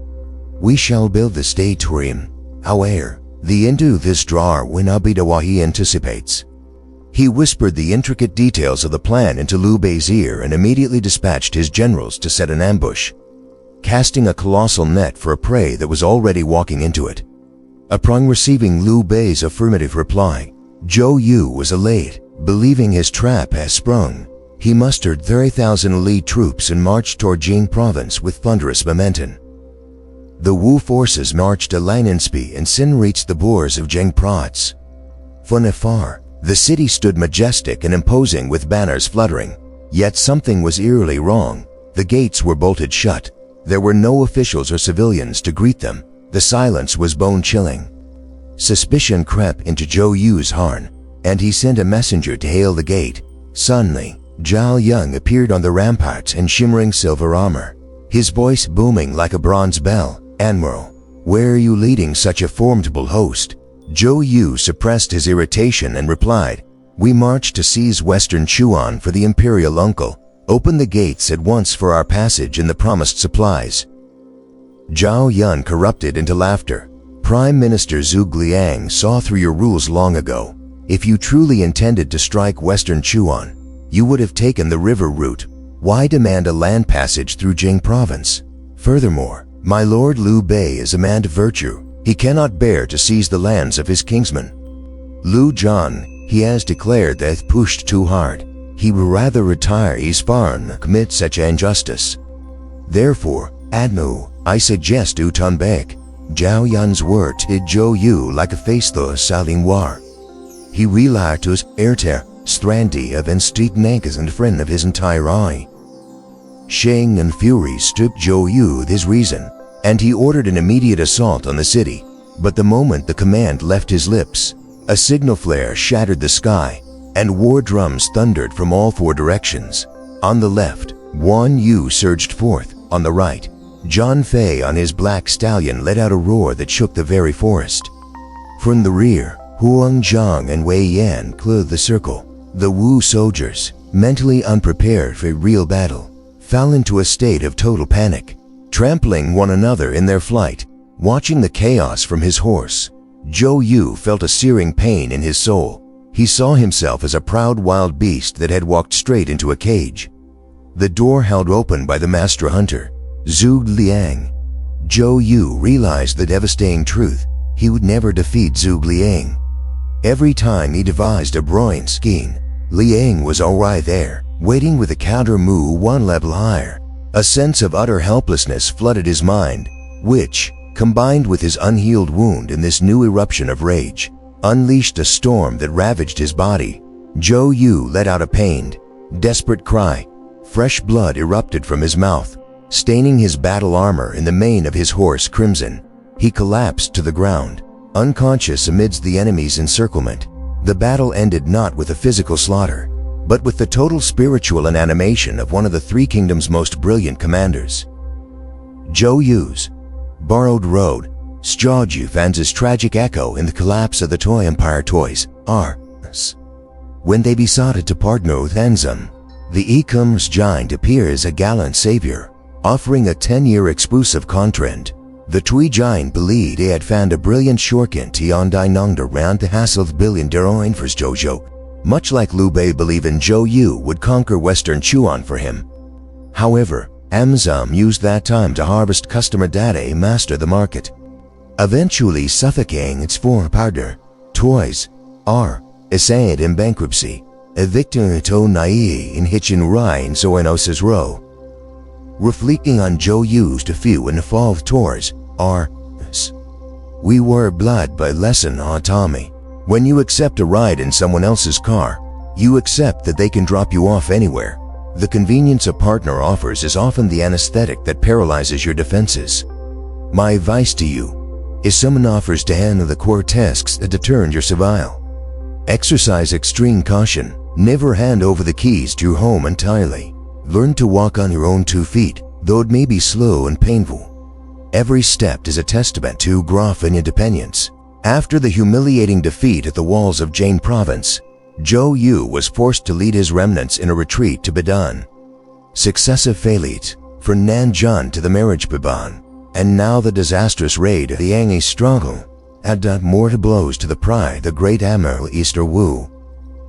we shall build the statorium. However, the end of this drawer will not be the what he anticipates. He whispered the intricate details of the plan into Liu Bei's ear and immediately dispatched his generals to set an ambush, casting a colossal net for a prey that was already walking into it. Upon receiving Liu Bei's affirmative reply, Zhou Yu was elated, believing his trap had sprung. He mustered 30,000 elite troops and marched toward Jing province with thunderous momentum. The Wu forces marched to Lanninsby and soon reached the borders of Jing province. From afar, the city stood majestic and imposing with banners fluttering. Yet something was eerily wrong. The gates were bolted shut. There were no officials or civilians to greet them. The silence was bone-chilling. Suspicion crept into Zhou Yu's heart, and he sent a messenger to hail the gate. Suddenly, Zhuge Liang appeared on the ramparts in shimmering silver armor, his voice booming like a bronze bell. "Admiral, where are you leading such a formidable host?" Zhou Yu suppressed his irritation and replied, "We march to seize western Chuan for the imperial uncle. Open the gates at once for our passage and the promised supplies." Zhuge Liang corrupted into laughter. "Prime Minister Zhuge Liang saw through your rules long ago. If you truly intended to strike western Chuan, you would have taken the river route. Why demand a land passage through Jing province? Furthermore, my lord Liu Bei is a man of virtue. He cannot bear to seize the lands of his kinsmen. Liu Zhan, he has declared that if pushed too hard, he would rather retire his farm than commit such injustice. Therefore, Admiral, I suggest you turn back." Zhao Yan's words hit Zhou Yu like a faceless sounding war. He realized his heir strandy of instinct and friend of his entire eye. Shame and fury stripped Zhou Yu his reason, and he ordered an immediate assault on the city. But the moment the command left his lips, a signal flare shattered the sky, and war drums thundered from all four directions. On the left, Guan Yu surged forth. On the right, Zhang Fei on his black stallion let out a roar that shook the very forest. From the rear, Huang Zhang and Wei Yan cleared the circle. The Wu soldiers, mentally unprepared for real battle, fell into a state of total panic, trampling one another in their flight. Watching the chaos from his horse, Zhou Yu felt a searing pain in his soul. He saw himself as a proud wild beast that had walked straight into a cage. The door held open by the master hunter, Zhuge Liang. Zhou Yu realized the devastating truth: he would never defeat Zhuge Liang. Every time he devised a brilliant scheme, Liang was already there, waiting with a counter move one level higher. A sense of utter helplessness flooded his mind, which, combined with his unhealed wound in this new eruption of rage, unleashed a storm that ravaged his body. Zhou Yu let out a pained, desperate cry. Fresh blood erupted from his mouth, staining his battle armor and the mane of his horse crimson. He collapsed to the ground, unconscious amidst the enemy's encirclement. The battle ended not with a physical slaughter, but with the total spiritual animation of one of the Three Kingdoms' most brilliant commanders. Zhou Yu's borrowed road Zhou finds its tragic echo in the collapse of the Toy Empire Toys R Us. When they besought it to partner with Enzum, the e-commerce giant appears a gallant savior, offering a 10-year exclusive contract. The Tui giant believed he had found a brilliant shortcut to Han Dynasty around the hassle of billion-dollar for Zhou, much like Liu Bei believed in Zhou Yu would conquer Western Chuan for him. However, Enzum used that time to harvest customer data and master the market, eventually suffocating its former partner. Toys R Us in bankruptcy, evicting to Nai in Hitchin Rai and Zoenos Row. Reflecting on Zhou Yu's defeat in the fall of Toys R Us, we were blood by lesson on Tommy. When you accept a ride in someone else's car, you accept that they can drop you off anywhere. The convenience a partner offers is often the anesthetic that paralyzes your defenses. My advice to you is someone offers to handle the core tasks that deter your survival. Exercise extreme caution. Never hand over the keys to your home entirely. Learn to walk on your own 2 feet, though it may be slow and painful. Every step is a testament to growth and independence. After the humiliating defeat at the walls of Jane Province, Zhou Yu was forced to lead his remnants in a retreat to Badan. Successive failures, from Nanjun to the marriage Baban, and now the disastrous raid of the Yangi struggle, had done mortal blows to the pride of the great Admiral Easter Wu.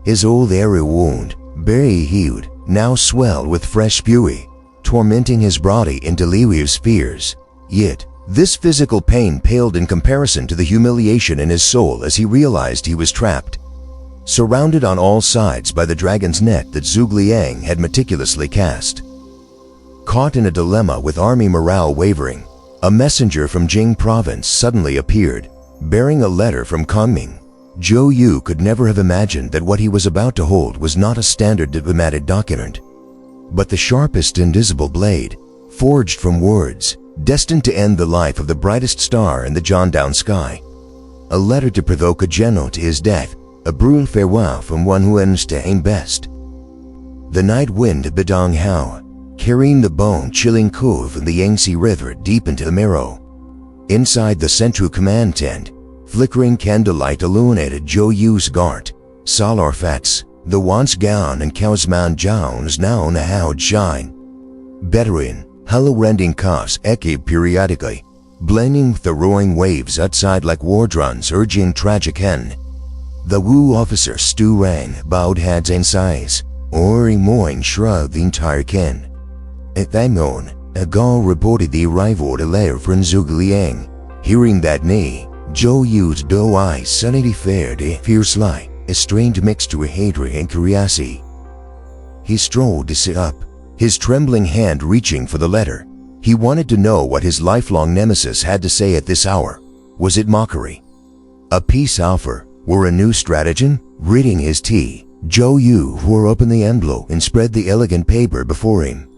His old area wound, barely healed, now swelled with fresh fury, tormenting his body in delirious fears. Yet, this physical pain paled in comparison to the humiliation in his soul as he realized he was trapped, surrounded on all sides by the dragon's net that Zhuge Liang had meticulously cast. Caught in a dilemma with army morale wavering, a messenger from Jing Province suddenly appeared, bearing a letter from Kunming. Zhou Yu could never have imagined that what he was about to hold was not a standard diplomatic document, but the sharpest invisible blade, forged from words, destined to end the life of the brightest star in the Jiangdown sky. A letter to provoke a general to his death, a brutal farewell from one who understands best. The night wind of Badong Hao, carrying the bone-chilling cove of the Yangtze River deep into the Miro. Inside the central command tent, flickering candlelight illuminated Zhou Yu's guard, Salar Fats, the once Gaon and Kaosman Jones now Nahao Shine. Veteran, hollow-rending coughs echoed periodically, blending with the roaring waves outside like war drums urging tragic end. The Wu officer Stu Rang bowed heads and sighs, Ori Moing shrugged the entire kin. At that moment, a Gaul reported the arrival of a letter from Zhuge Liang. Hearing that name, Zhou Yu's doe eyes suddenly flared a fierce light, a strange mixture of hatred and curiosity. He strode to sit up, his trembling hand reaching for the letter. He wanted to know what his lifelong nemesis had to say at this hour. Was it mockery? A peace offer? Or a new stratagem? Reading his tea, Zhou Yu tore open the envelope and spread the elegant paper before him.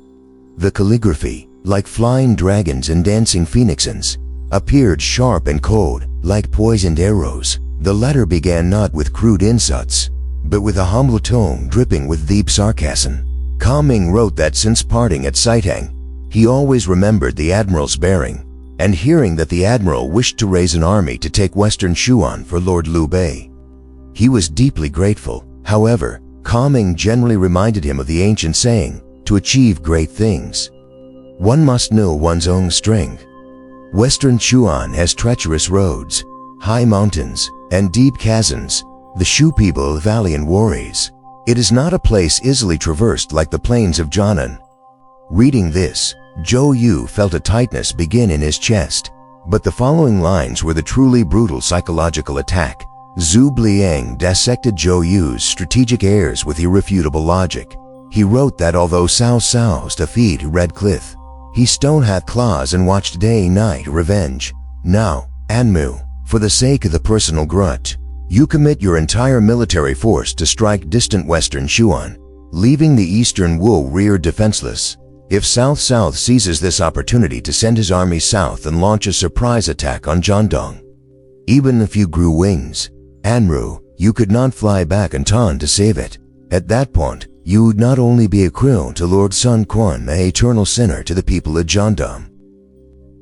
The calligraphy, like flying dragons and dancing phoenixes, appeared sharp and cold, like poisoned arrows. The letter began not with crude insults, but with a humble tone dripping with deep sarcasm. Kaming wrote that since parting at Saitang, he always remembered the admiral's bearing, and hearing that the admiral wished to raise an army to take western Shuan for Lord Liu Bei, he was deeply grateful. However, Kaming generally reminded him of the ancient saying, to achieve great things, one must know one's own strength. Western Shuan has treacherous roads, high mountains, and deep chasms. The Shu people are valiant warriors. It is not a place easily traversed like the plains of Jiangnan. Reading this, Zhou Yu felt a tightness begin in his chest, but the following lines were the truly brutal psychological attack. Zhuge Liang dissected Zhou Yu's strategic airs with irrefutable logic. He wrote that although Cao's defeat Red Cliff, he stone had claws and watched day-night revenge. Now, Anmu, for the sake of the personal grudge, you commit your entire military force to strike distant western Shuan, leaving the eastern Wu rear defenseless. If South seizes this opportunity to send his army south and launch a surprise attack on Jiangdong, even if you grew wings, Anmu, you could not fly back in time to save it. At that point, you would not only be a crown to Lord Sun Quan, an eternal sinner to the people of Jiangdong.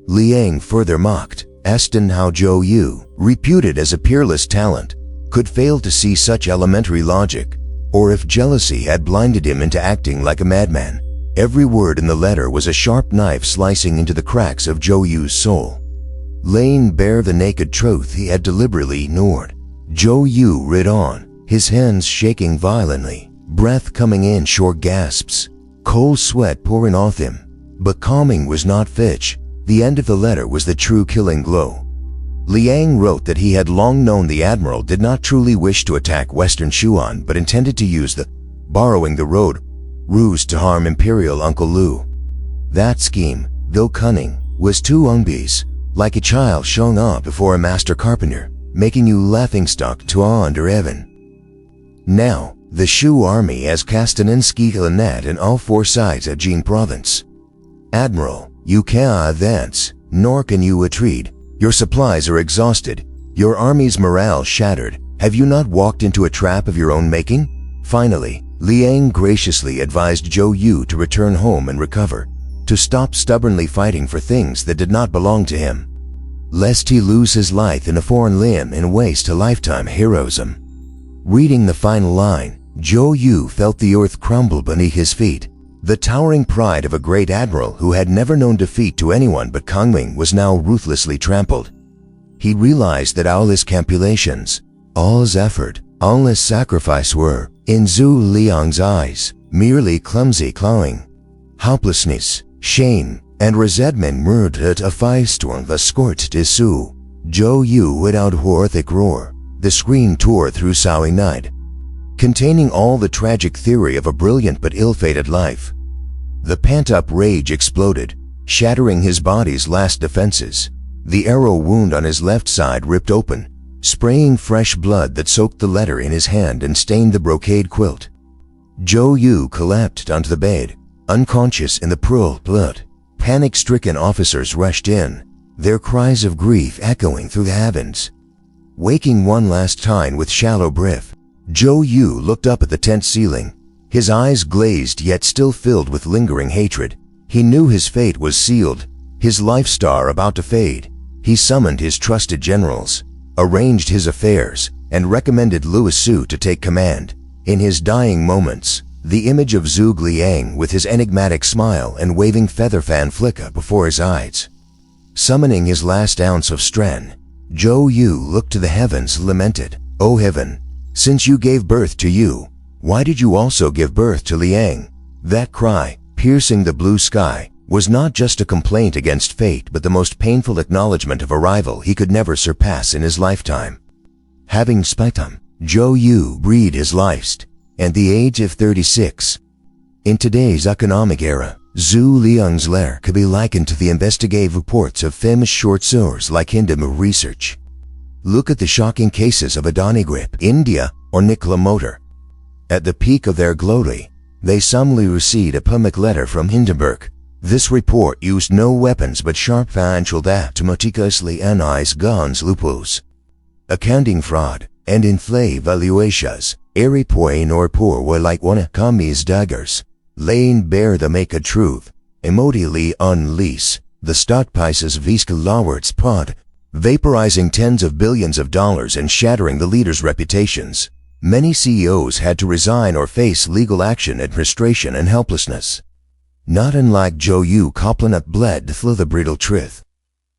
Liang further mocked, asking how Zhou Yu, reputed as a peerless talent, could fail to see such elementary logic, or if jealousy had blinded him into acting like a madman. Every word in the letter was a sharp knife slicing into the cracks of Zhou Yu's soul, laying bare the naked truth he had deliberately ignored. Zhou Yu read on, his hands shaking violently, breath coming in short gasps, cold sweat pouring off him. But Kaming was not Fitch. The end of the letter was the true killing blow. Liang wrote that he had long known the admiral did not truly wish to attack western Shuan but intended to use the borrowing the road ruse to harm Imperial Uncle Liu. That scheme, though cunning, was too unbees, like a child showing up before a master carpenter, making you laughingstock to awe under heaven. Now, the Shu army has cast an inskeal net in all four sides of Jin province. Admiral, you cannot advance, nor can you retreat. Your supplies are exhausted, your army's morale shattered. Have you not walked into a trap of your own making? Finally, Liang graciously advised Zhou Yu to return home and recover, to stop stubbornly fighting for things that did not belong to him, lest he lose his life in a foreign limb and waste a lifetime heroism. Reading the final line, Zhou Yu felt the earth crumble beneath his feet. The towering pride of a great admiral who had never known defeat to anyone but Kaming was now ruthlessly trampled. He realized that all his calculations, all his effort, all his sacrifice were, in Zhuge Liang's eyes, merely clumsy clawing. Helplessness, shame, and resentment murdered a firestorm that scorched his soul. Zhou Yu let out a horrific roar. The scream tore through Saoi night, containing all the tragic theory of a brilliant but ill-fated life. The pent-up rage exploded, shattering his body's last defenses. The arrow wound on his left side ripped open, spraying fresh blood that soaked the letter in his hand and stained the brocade quilt. Zhou Yu collapsed onto the bed, unconscious in the pool blood. Panic-stricken officers rushed in, their cries of grief echoing through the heavens. Waking one last time with shallow breath, Zhou Yu looked up at the tent ceiling, his eyes glazed yet still filled with lingering hatred. He knew his fate was sealed, his life star about to fade. He summoned his trusted generals, arranged his affairs, and recommended Louis Su to take command. In his dying moments, the image of Zhuge Liang with his enigmatic smile and waving feather fan flickered before his eyes. Summoning his last ounce of strength, Zhou Yu looked to the heavens, lamented, "O heaven, since you gave birth to you, why did you also give birth to Liang?" That cry, piercing the blue sky, was not just a complaint against fate but the most painful acknowledgement of a rival he could never surpass in his lifetime. Having spent him, Zhou Yu breathed his last, at the age of 36. In today's economic era, Zhuge Liang's lair could be likened to the investigative reports of famous short sellers like Hindamu Research. Look at the shocking cases of Adani Grip, India, or Nikola Motor. At the peak of their glory, they suddenly received a public letter from Hindenburg, This report used no weapons but sharp financial data to meticulously analyze Guan's loopholes, accounting fraud, and inflate valuations. Every point or pour were like one of Kami's daggers, laying bare the naked truth. Immediately unleash the stock prices visca lowered pod, vaporizing tens of billions of dollars and shattering the leaders' reputations. Many CEOs had to resign or face legal action and frustration and helplessness. Not unlike Zhou Yu, Copland bled through the brutal truth.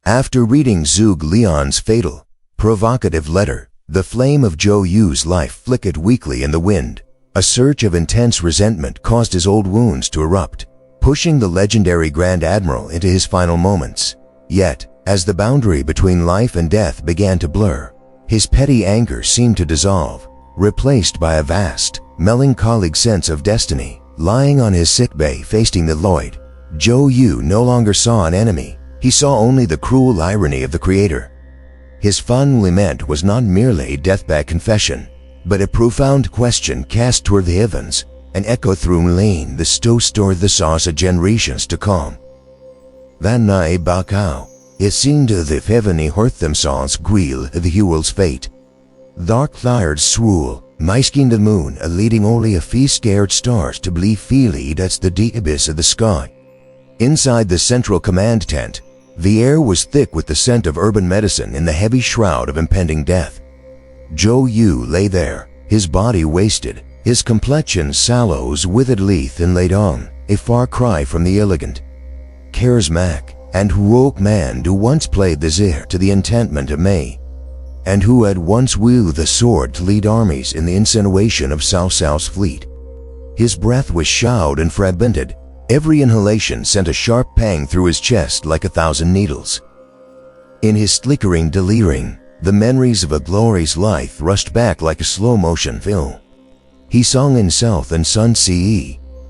After reading Zhuge Liang's fatal, provocative letter, the flame of Zhou Yu's life flickered weakly in the wind. A surge of intense resentment caused his old wounds to erupt, pushing the legendary Grand Admiral into his final moments. Yet, as the boundary between life and death began to blur, his petty anger seemed to dissolve, replaced by a vast, melancholic sense of destiny. Lying on his sickbay facing the void, Zhou Yu no longer saw an enemy. He saw only the cruel irony of the Creator. His final lament was not merely a deathbed confession, but a profound question cast toward the heavens, an echo through lane the stored the sauce of generations to come. That night Bakao, it seemed as if heavenly heard themselves grill the hero's fate. Dark clouds swirl, masking the moon, leading only a few scared stars to believe freely that's the deep abyss of the sky. Inside the central command tent, the air was thick with the scent of urban medicine in the heavy shroud of impending death. Zhou Yu lay there, his body wasted, his complexion sallow as withered leaf and laid on, a far cry from the elegant, charismatic, and heroic man who once played the zir to the enchantment of May, and who had once wielded the sword to lead armies in the insinuation of Cao Cao's fleet. His breath was shawled and fragmented. Every inhalation sent a sharp pang through his chest like 1,000 needles. In his flickering delirium, the memories of a glorious life rushed back like a slow-motion film. He saw himself and Sun Ce,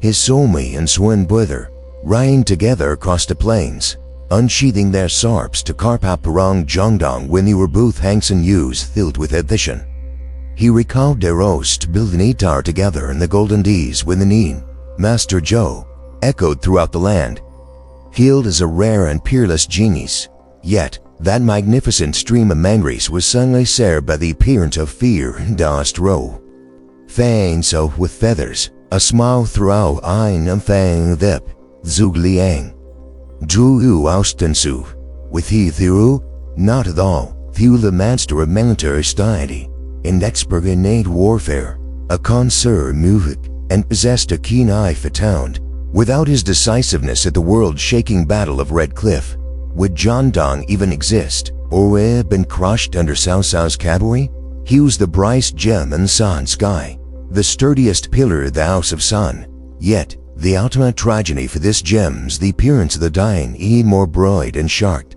his soulmate and twin brother, riding together across the plains, unsheathing their swords to carp out Perong Zhongdong when they were both handsome youths filled with ambition. He recalled their oaths to build an tower together in the golden days when the name, Master Zhou, echoed throughout the land. Hailed as a rare and peerless genius, yet that magnificent stream of memories was suddenly seared by the appearance of fear and dust row. Fang so with feathers, a smile throughout ein and fang dip, Zhuge Liang. Zhu Yu Austensu, with he through, not at all, through the master of military study, and expert in innate warfare, a connoisseur in music, and possessed a keen eye for talent. Without his decisiveness at the world-shaking Battle of Red Cliff, would Zhongdong even exist, or have been crushed under Cao Cao's cavalry? He was the brightest gem in the sun sky, the sturdiest pillar of the House of Sun. Yet, the ultimate tragedy for this gem's the appearance of the dying even more bright and sharp.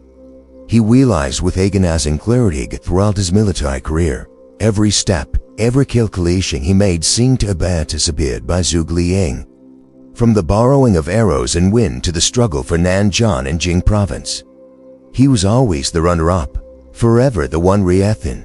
He realized with agonizing clarity throughout his military career, every step, every calculation he made seemed to have been anticipated by Zhuge Liang. From the borrowing of arrows and wind to the struggle for Nanjing and Jing province, he was always the runner-up, forever the one reacting.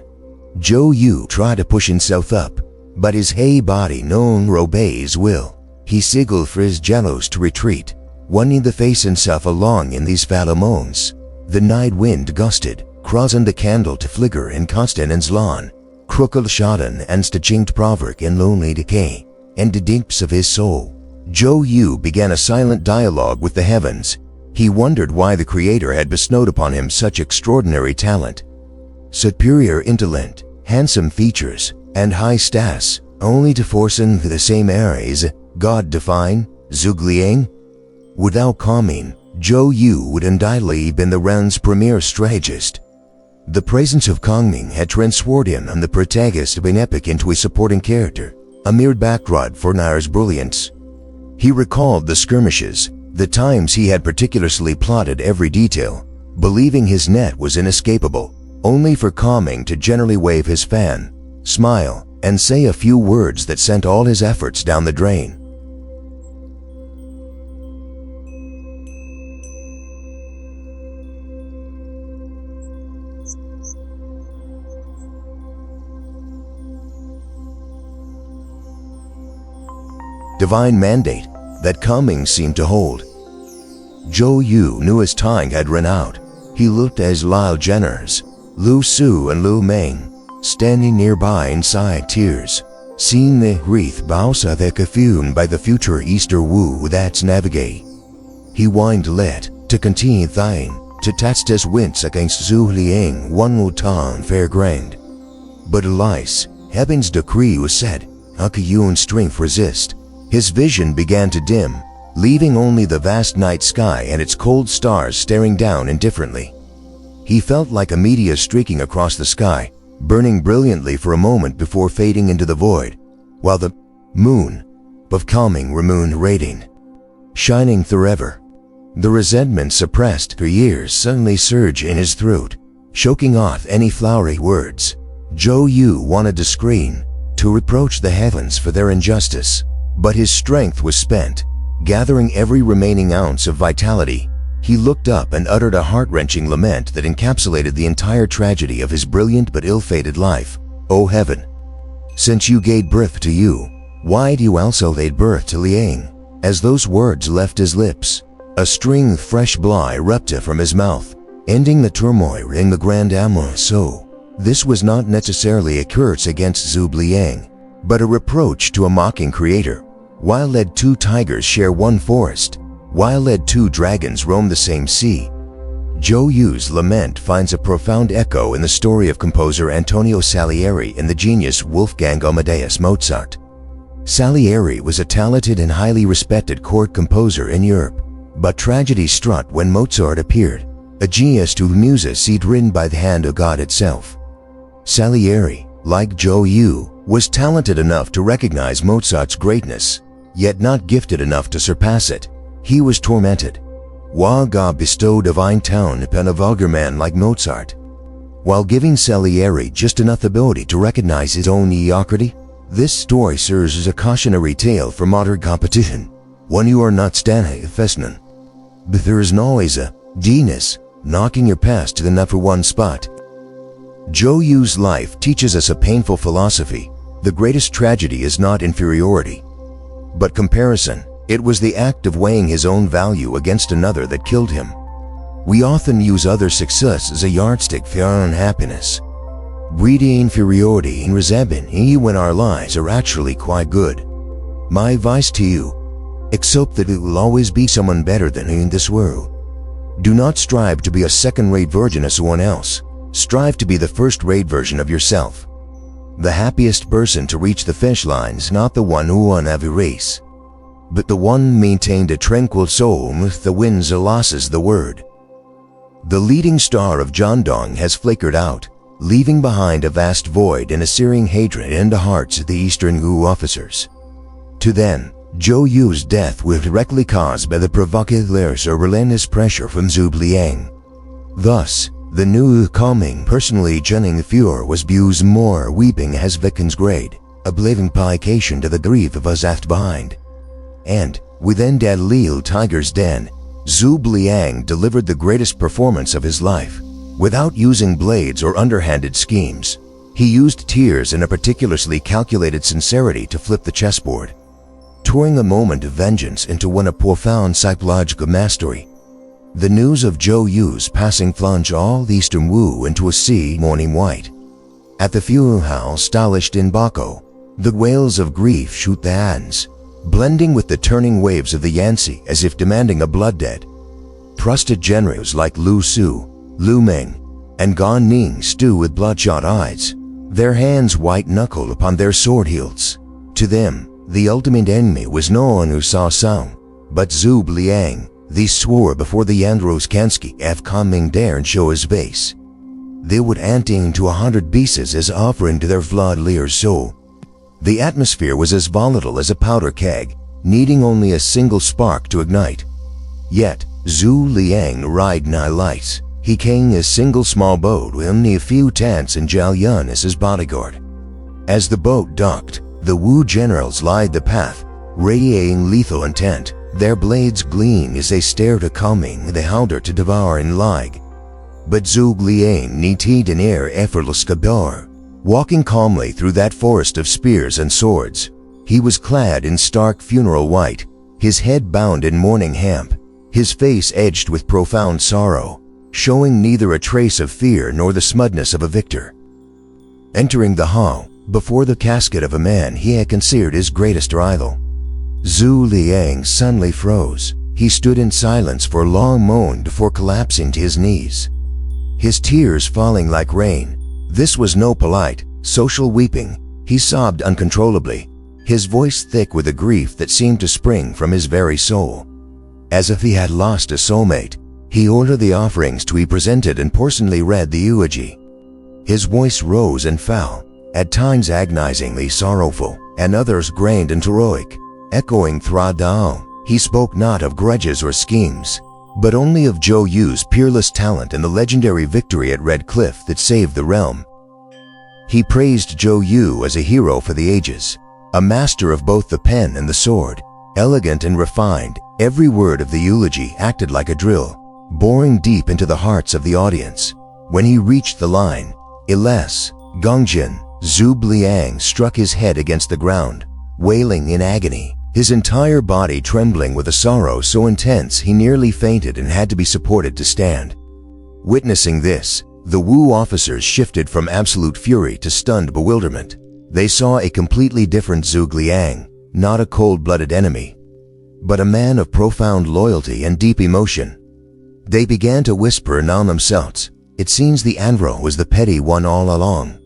Zhou Yu tried to push himself up, but his hay body no longer obeyed his will. He signaled for his generals to retreat, wanting to face himself along in these fallow moans. The night wind gusted, causing the candle to flicker in Constantin's lawn, crooked shodden and distinct proverb in lonely decay, and the deeps of his soul. Zhou Yu began a silent dialogue with the heavens. He wondered why the Creator had bestowed upon him such extraordinary talent, superior intellect, handsome features, and high status, only to force into the same areas God defined, Zhuge Liang. Without comment, Zhou Yu would undoubtedly have been the realm's premier strategist. The presence of Kongming had transformed him from the protagonist of an epic into a supporting character, a mere background for Nair's brilliance. He recalled the skirmishes, the times he had meticulously plotted every detail, believing his net was inescapable, only for Kongming to generally wave his fan, smile, and say a few words that sent all his efforts down the drain. Divine mandate that Kongming seemed to hold. Zhou Yu knew his time had run out. He looked at his Liu generals, Lu Su and Lu Meng, standing nearby and sighed tears, seeing the wreath Baosa the Kafun by the future Easter Wu that's navigate. He whined let to continue thine, to test his wince against Zhuge Liang one more time fairground. But alas, heaven's decree was said, how could Yuan's strength resist? His vision began to dim, leaving only the vast night sky and its cold stars staring down indifferently. He felt like a meteor streaking across the sky, burning brilliantly for a moment before fading into the void, while the moon of calming remained radiant, shining forever. The resentment suppressed for years suddenly surged in his throat, choking off any flowery words. Zhou Yu wanted to scream, to reproach the heavens for their injustice, but his strength was spent. Gathering every remaining ounce of vitality, he looked up and uttered a heart-wrenching lament that encapsulated the entire tragedy of his brilliant but ill-fated life. O heaven, since you gave birth to Yu, why do you also give birth to Liang? As those words left his lips, a string of fresh blood erupted from his mouth, ending the turmoil in the Grand Amour. So, this was not necessarily a curse against Zhuge Liang, but a reproach to a mocking creator. While led two tigers share one forest, while led two dragons roam the same sea. Zhou Yu's lament finds a profound echo in the story of composer Antonio Salieri and the genius Wolfgang Amadeus Mozart. Salieri was a talented and highly respected court composer in Europe, but tragedy struck when Mozart appeared, a genius whose muses seemed written by the hand of God itself. Salieri, like Zhou Yu, was talented enough to recognize Mozart's greatness, yet not gifted enough to surpass it. He was tormented. While God bestowed divine talent upon a vulgar man like Mozart, while giving Salieri just enough ability to recognize his own mediocrity, this story serves as a cautionary tale for modern competition. When you are not standing fashion, but there is always a genius knocking your past to the number one spot. Zhou Yu's life teaches us a painful philosophy. The greatest tragedy is not inferiority, but comparison. It was the act of weighing his own value against another that killed him. We often use other success as a yardstick for our unhappiness, breeding inferiority and resentment even when our lives are actually quite good. My advice to you, accept that it will always be someone better than you in this world. Do not strive to be a second-rate version of someone else. Strive to be the first-rate version of yourself. The happiest person to reach the finish line is not the one who won every race, but the one maintained a tranquil soul with the wins or losses the word. The leading star of Jiandong has flickered out, leaving behind a vast void and a searing hatred in the hearts of the Eastern Wu officers. To them, Zhou Yu's death was directly caused by the provocative leers or relentless pressure from Zhuge Liang. Thus, the new calming, personally joining the furor was views more weeping as victims grade, a living placation to the grief of us left behind. And, within that Liu tiger's den, Zhuge Liang delivered the greatest performance of his life. Without using blades or underhanded schemes, he used tears and a particularly calculated sincerity to flip the chessboard, turning a moment of vengeance into one of profound psychological mastery. The news of Zhou Yu's passing plunged all the Eastern Wu into a sea mourning white. At the funeral house stylished in Baco, the wails of grief shoot the hands, blending with the turning waves of the Yangtze as if demanding a blood debt. Trusted generals like Lu Su, Lu Meng, and Guan Yu stew with bloodshot eyes, their hands white-knuckled upon their sword hilts. To them, the ultimate enemy was no one who saw Song, but Zhuge Liang. They swore before the Yandros-Kansky have coming dare and show his face. They would ante into 100 pieces as offering to their blood-leer soul. The atmosphere was as volatile as a powder keg, needing only a single spark to ignite. Yet, Zhuge Liang ride no lights. He came in a single small boat with only a few tents and Zhao Yun as his bodyguard. As the boat docked, the Wu generals lied the path, radiating lethal intent. Their blades gleamed as they stared at coming the Howder to devour and lag. But Zhuge Liang neated an air effortless cabar, walking calmly through that forest of spears and swords. He was clad in stark funeral white, his head bound in mourning hemp, his face edged with profound sorrow, showing neither a trace of fear nor the smugness of a victor. Entering the hall, before the casket of a man he had considered his greatest rival, Zhuge Liang suddenly froze. He stood in silence for a long moment before collapsing to his knees, his tears falling like rain. This was no polite, social weeping. He sobbed uncontrollably, his voice thick with a grief that seemed to spring from his very soul. As if he had lost a soulmate, he ordered the offerings to be presented and personally read the eulogy. His voice rose and fell, at times agonizingly sorrowful, and others grained and heroic, echoing throughout the hall. He spoke not of grudges or schemes, but only of Zhou Yu's peerless talent and the legendary victory at Red Cliff that saved the realm. He praised Zhou Yu as a hero for the ages, a master of both the pen and the sword, elegant and refined. Every word of the eulogy acted like a drill, boring deep into the hearts of the audience. When he reached the line, "Iles, Gongjin," Zhuge Liang struck his head against the ground, wailing in agony, his entire body trembling with a sorrow so intense he nearly fainted and had to be supported to stand. Witnessing this, the Wu officers shifted from absolute fury to stunned bewilderment. They saw a completely different Zhuge Liang, not a cold-blooded enemy, but a man of profound loyalty and deep emotion. They began to whisper among themselves, "It seems the Anro was the petty one all along."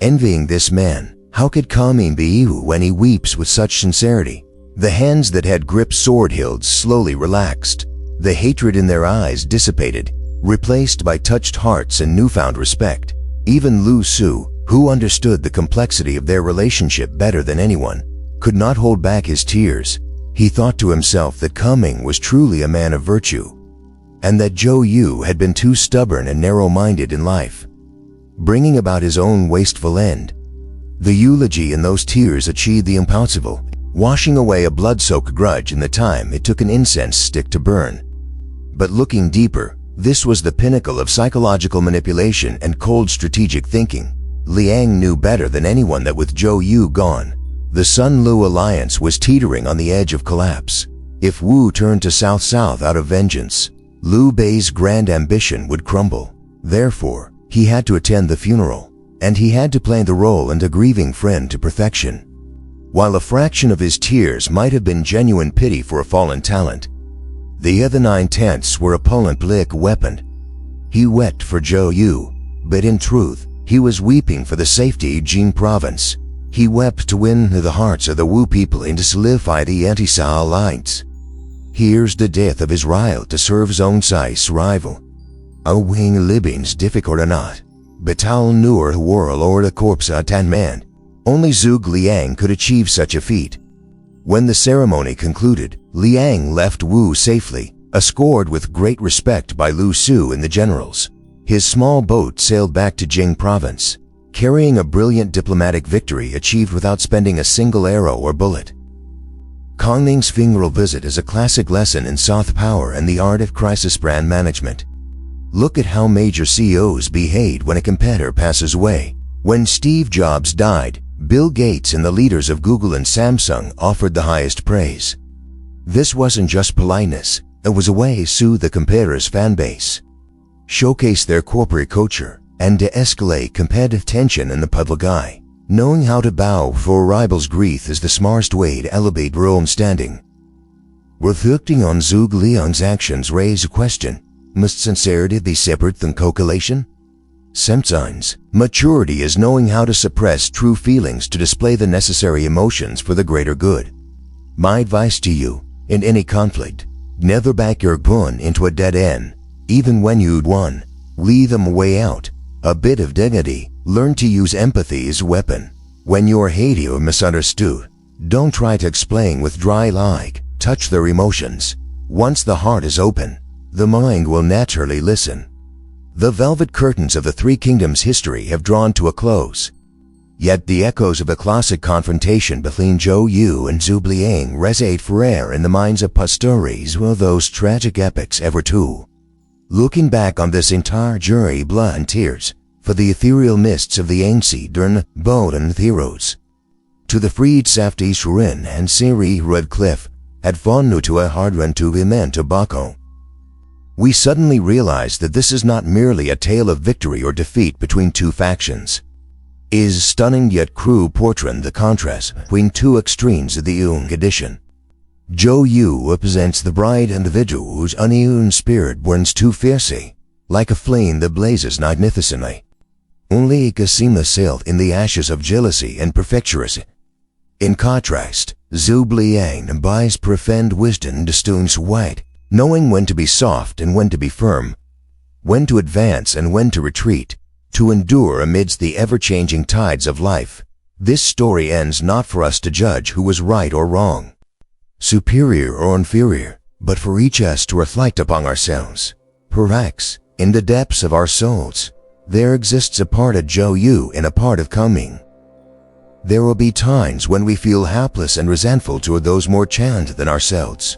Envying this man, how could Kamin be evil when he weeps with such sincerity? The hands that had gripped sword hilts slowly relaxed. The hatred in their eyes dissipated, replaced by touched hearts and newfound respect. Even Lu Su, who understood the complexity of their relationship better than anyone, could not hold back his tears. He thought to himself that Kamin was truly a man of virtue, and that Zhou Yu had been too stubborn and narrow-minded in life, bringing about his own wasteful end. The eulogy and those tears achieved the impossible, washing away a blood-soaked grudge in the time it took an incense stick to burn. But looking deeper, this was the pinnacle of psychological manipulation and cold strategic thinking. Liang knew better than anyone that with Zhou Yu gone, the Sun-Lu alliance was teetering on the edge of collapse. If Wu turned to South-South out of vengeance, Liu Bei's grand ambition would crumble. Therefore, he had to attend the funeral, and he had to play the role and a grieving friend to perfection. While a fraction of his tears might have been genuine pity for a fallen talent, the other 9/10 were a potent weapon. He wept for Zhou Yu, but in truth, he was weeping for the safety of Jing province. He wept to win the hearts of the Wu people and to solidify the anti-Sa alliance. Here's the death of his rival to serve his own size rival. A wing living's difficult or not, but I'll nur the world or the corpse of Tan man. Only Zhuge Liang could achieve such a feat. When the ceremony concluded, Liang left Wu safely, escorted with great respect by Lu Su and the generals. His small boat sailed back to Jing province, carrying a brilliant diplomatic victory achieved without spending a single arrow or bullet. Kong Ning's funeral visit is a classic lesson in soft power and the art of crisis brand management. Look at how major CEOs behaved when a competitor passes away. When Steve Jobs died, Bill Gates and the leaders of Google and Samsung offered the highest praise. This wasn't just politeness, it was a way to soothe the competitor's fan base, showcase their corporate culture, and de-escalate competitive tension in the public eye. Knowing how to bow for a rival's grief is the smartest way to elevate your own standing. Reflecting on Zhuge Liang's actions raise a question: must sincerity be separate than calculation? Sometimes, maturity is knowing how to suppress true feelings to display the necessary emotions for the greater good. My advice to you, in any conflict, never back your gun into a dead end. Even when you'd won, leave them a way out. A bit of dignity. Learn to use empathy as a weapon. When you're hated or misunderstood, don't try to explain with dry logic. Touch their emotions. Once the heart is open, the mind will naturally listen. The velvet curtains of the Three Kingdoms history have drawn to a close. Yet the echoes of a classic confrontation between Zhou Yu and Zhuge Liang resonate forever in the minds of posterity of those tragic epics ever too. Looking back on this entire journey, blood and tears, for the ethereal mists of the Yangtze during bold and heroes, to the freed safety Shurin and Siri Red Cliff, had fallen to a hard run to Vimen Tobacco. We suddenly realized that this is not merely a tale of victory or defeat between two factions. It is stunning yet cruel portraying the contrast between two extremes of the Young edition. Zhou Yu represents the bright individual whose uneven spirit burns too fiercely, like a flame that blazes magnificently. Only it can seem sailed in the ashes of jealousy and perfectionism. In contrast, Zhuge Liang embodies profound wisdom and discerns right, knowing when to be soft and when to be firm, when to advance and when to retreat, to endure amidst the ever-changing tides of life. This story ends not for us to judge who was right or wrong, superior or inferior, but for each us to reflect upon ourselves. Perhaps, in the depths of our souls, there exists a part of Zhou Yu and a part of Coming. There will be times when we feel helpless and resentful toward those more talented than ourselves,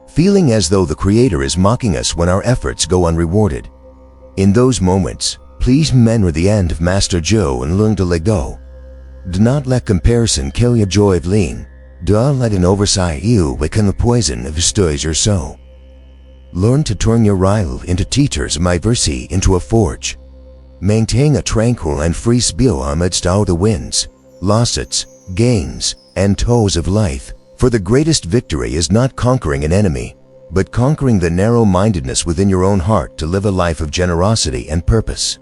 feeling as though the Creator is mocking us when our efforts go unrewarded. In those moments, please remember the end of Master Zhou and learn to let go. Do not let comparison kill your joy of lean. Do not let an oversight you become the poison that destroys your soul. Learn to turn your rival into teachers and adversity into a forge. Maintain a tranquil and free spirit amidst all the winds, losses, gains, and toils of life. For the greatest victory is not conquering an enemy, but conquering the narrow-mindedness within your own heart to live a life of generosity and purpose.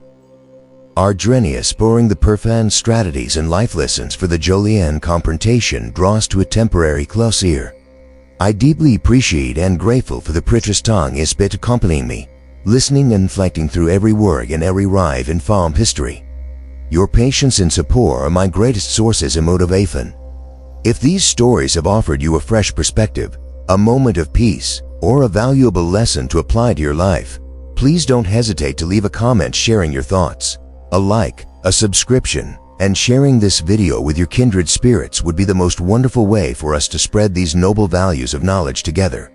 Our journey exploring the profound strategies and life lessons for the Zhuge Liang confrontation draws to a temporary close here. I deeply appreciate and grateful for the precious time you spent accompanying me, listening and reflecting through every word and every rive in farm history. Your patience and support are my greatest sources of motivation. If these stories have offered you a fresh perspective, a moment of peace, or a valuable lesson to apply to your life, please don't hesitate to leave a comment sharing your thoughts. A like, a subscription, and sharing this video with your kindred spirits would be the most wonderful way for us to spread these noble values of knowledge together.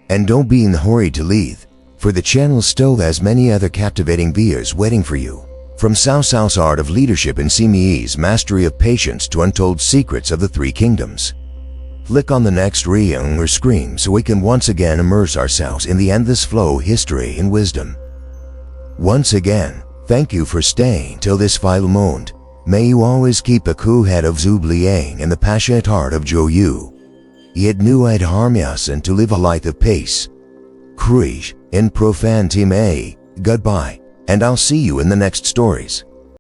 And don't be in a hurry to leave, for the channel still has many other captivating videos waiting for you. From Cao Cao's art of leadership and Simi's mastery of patience to untold secrets of the three kingdoms. Click on the next reel on your screen so we can once again immerse ourselves in the endless flow of history and wisdom. Once again, thank you for staying till this final moment. May you always keep a cool head of Zhuge Liang and the passionate heart of Zhou Yu. Yet knew I'd harm us and to live a life of peace. Courage and profound team A. Goodbye, and I'll see you in the next stories.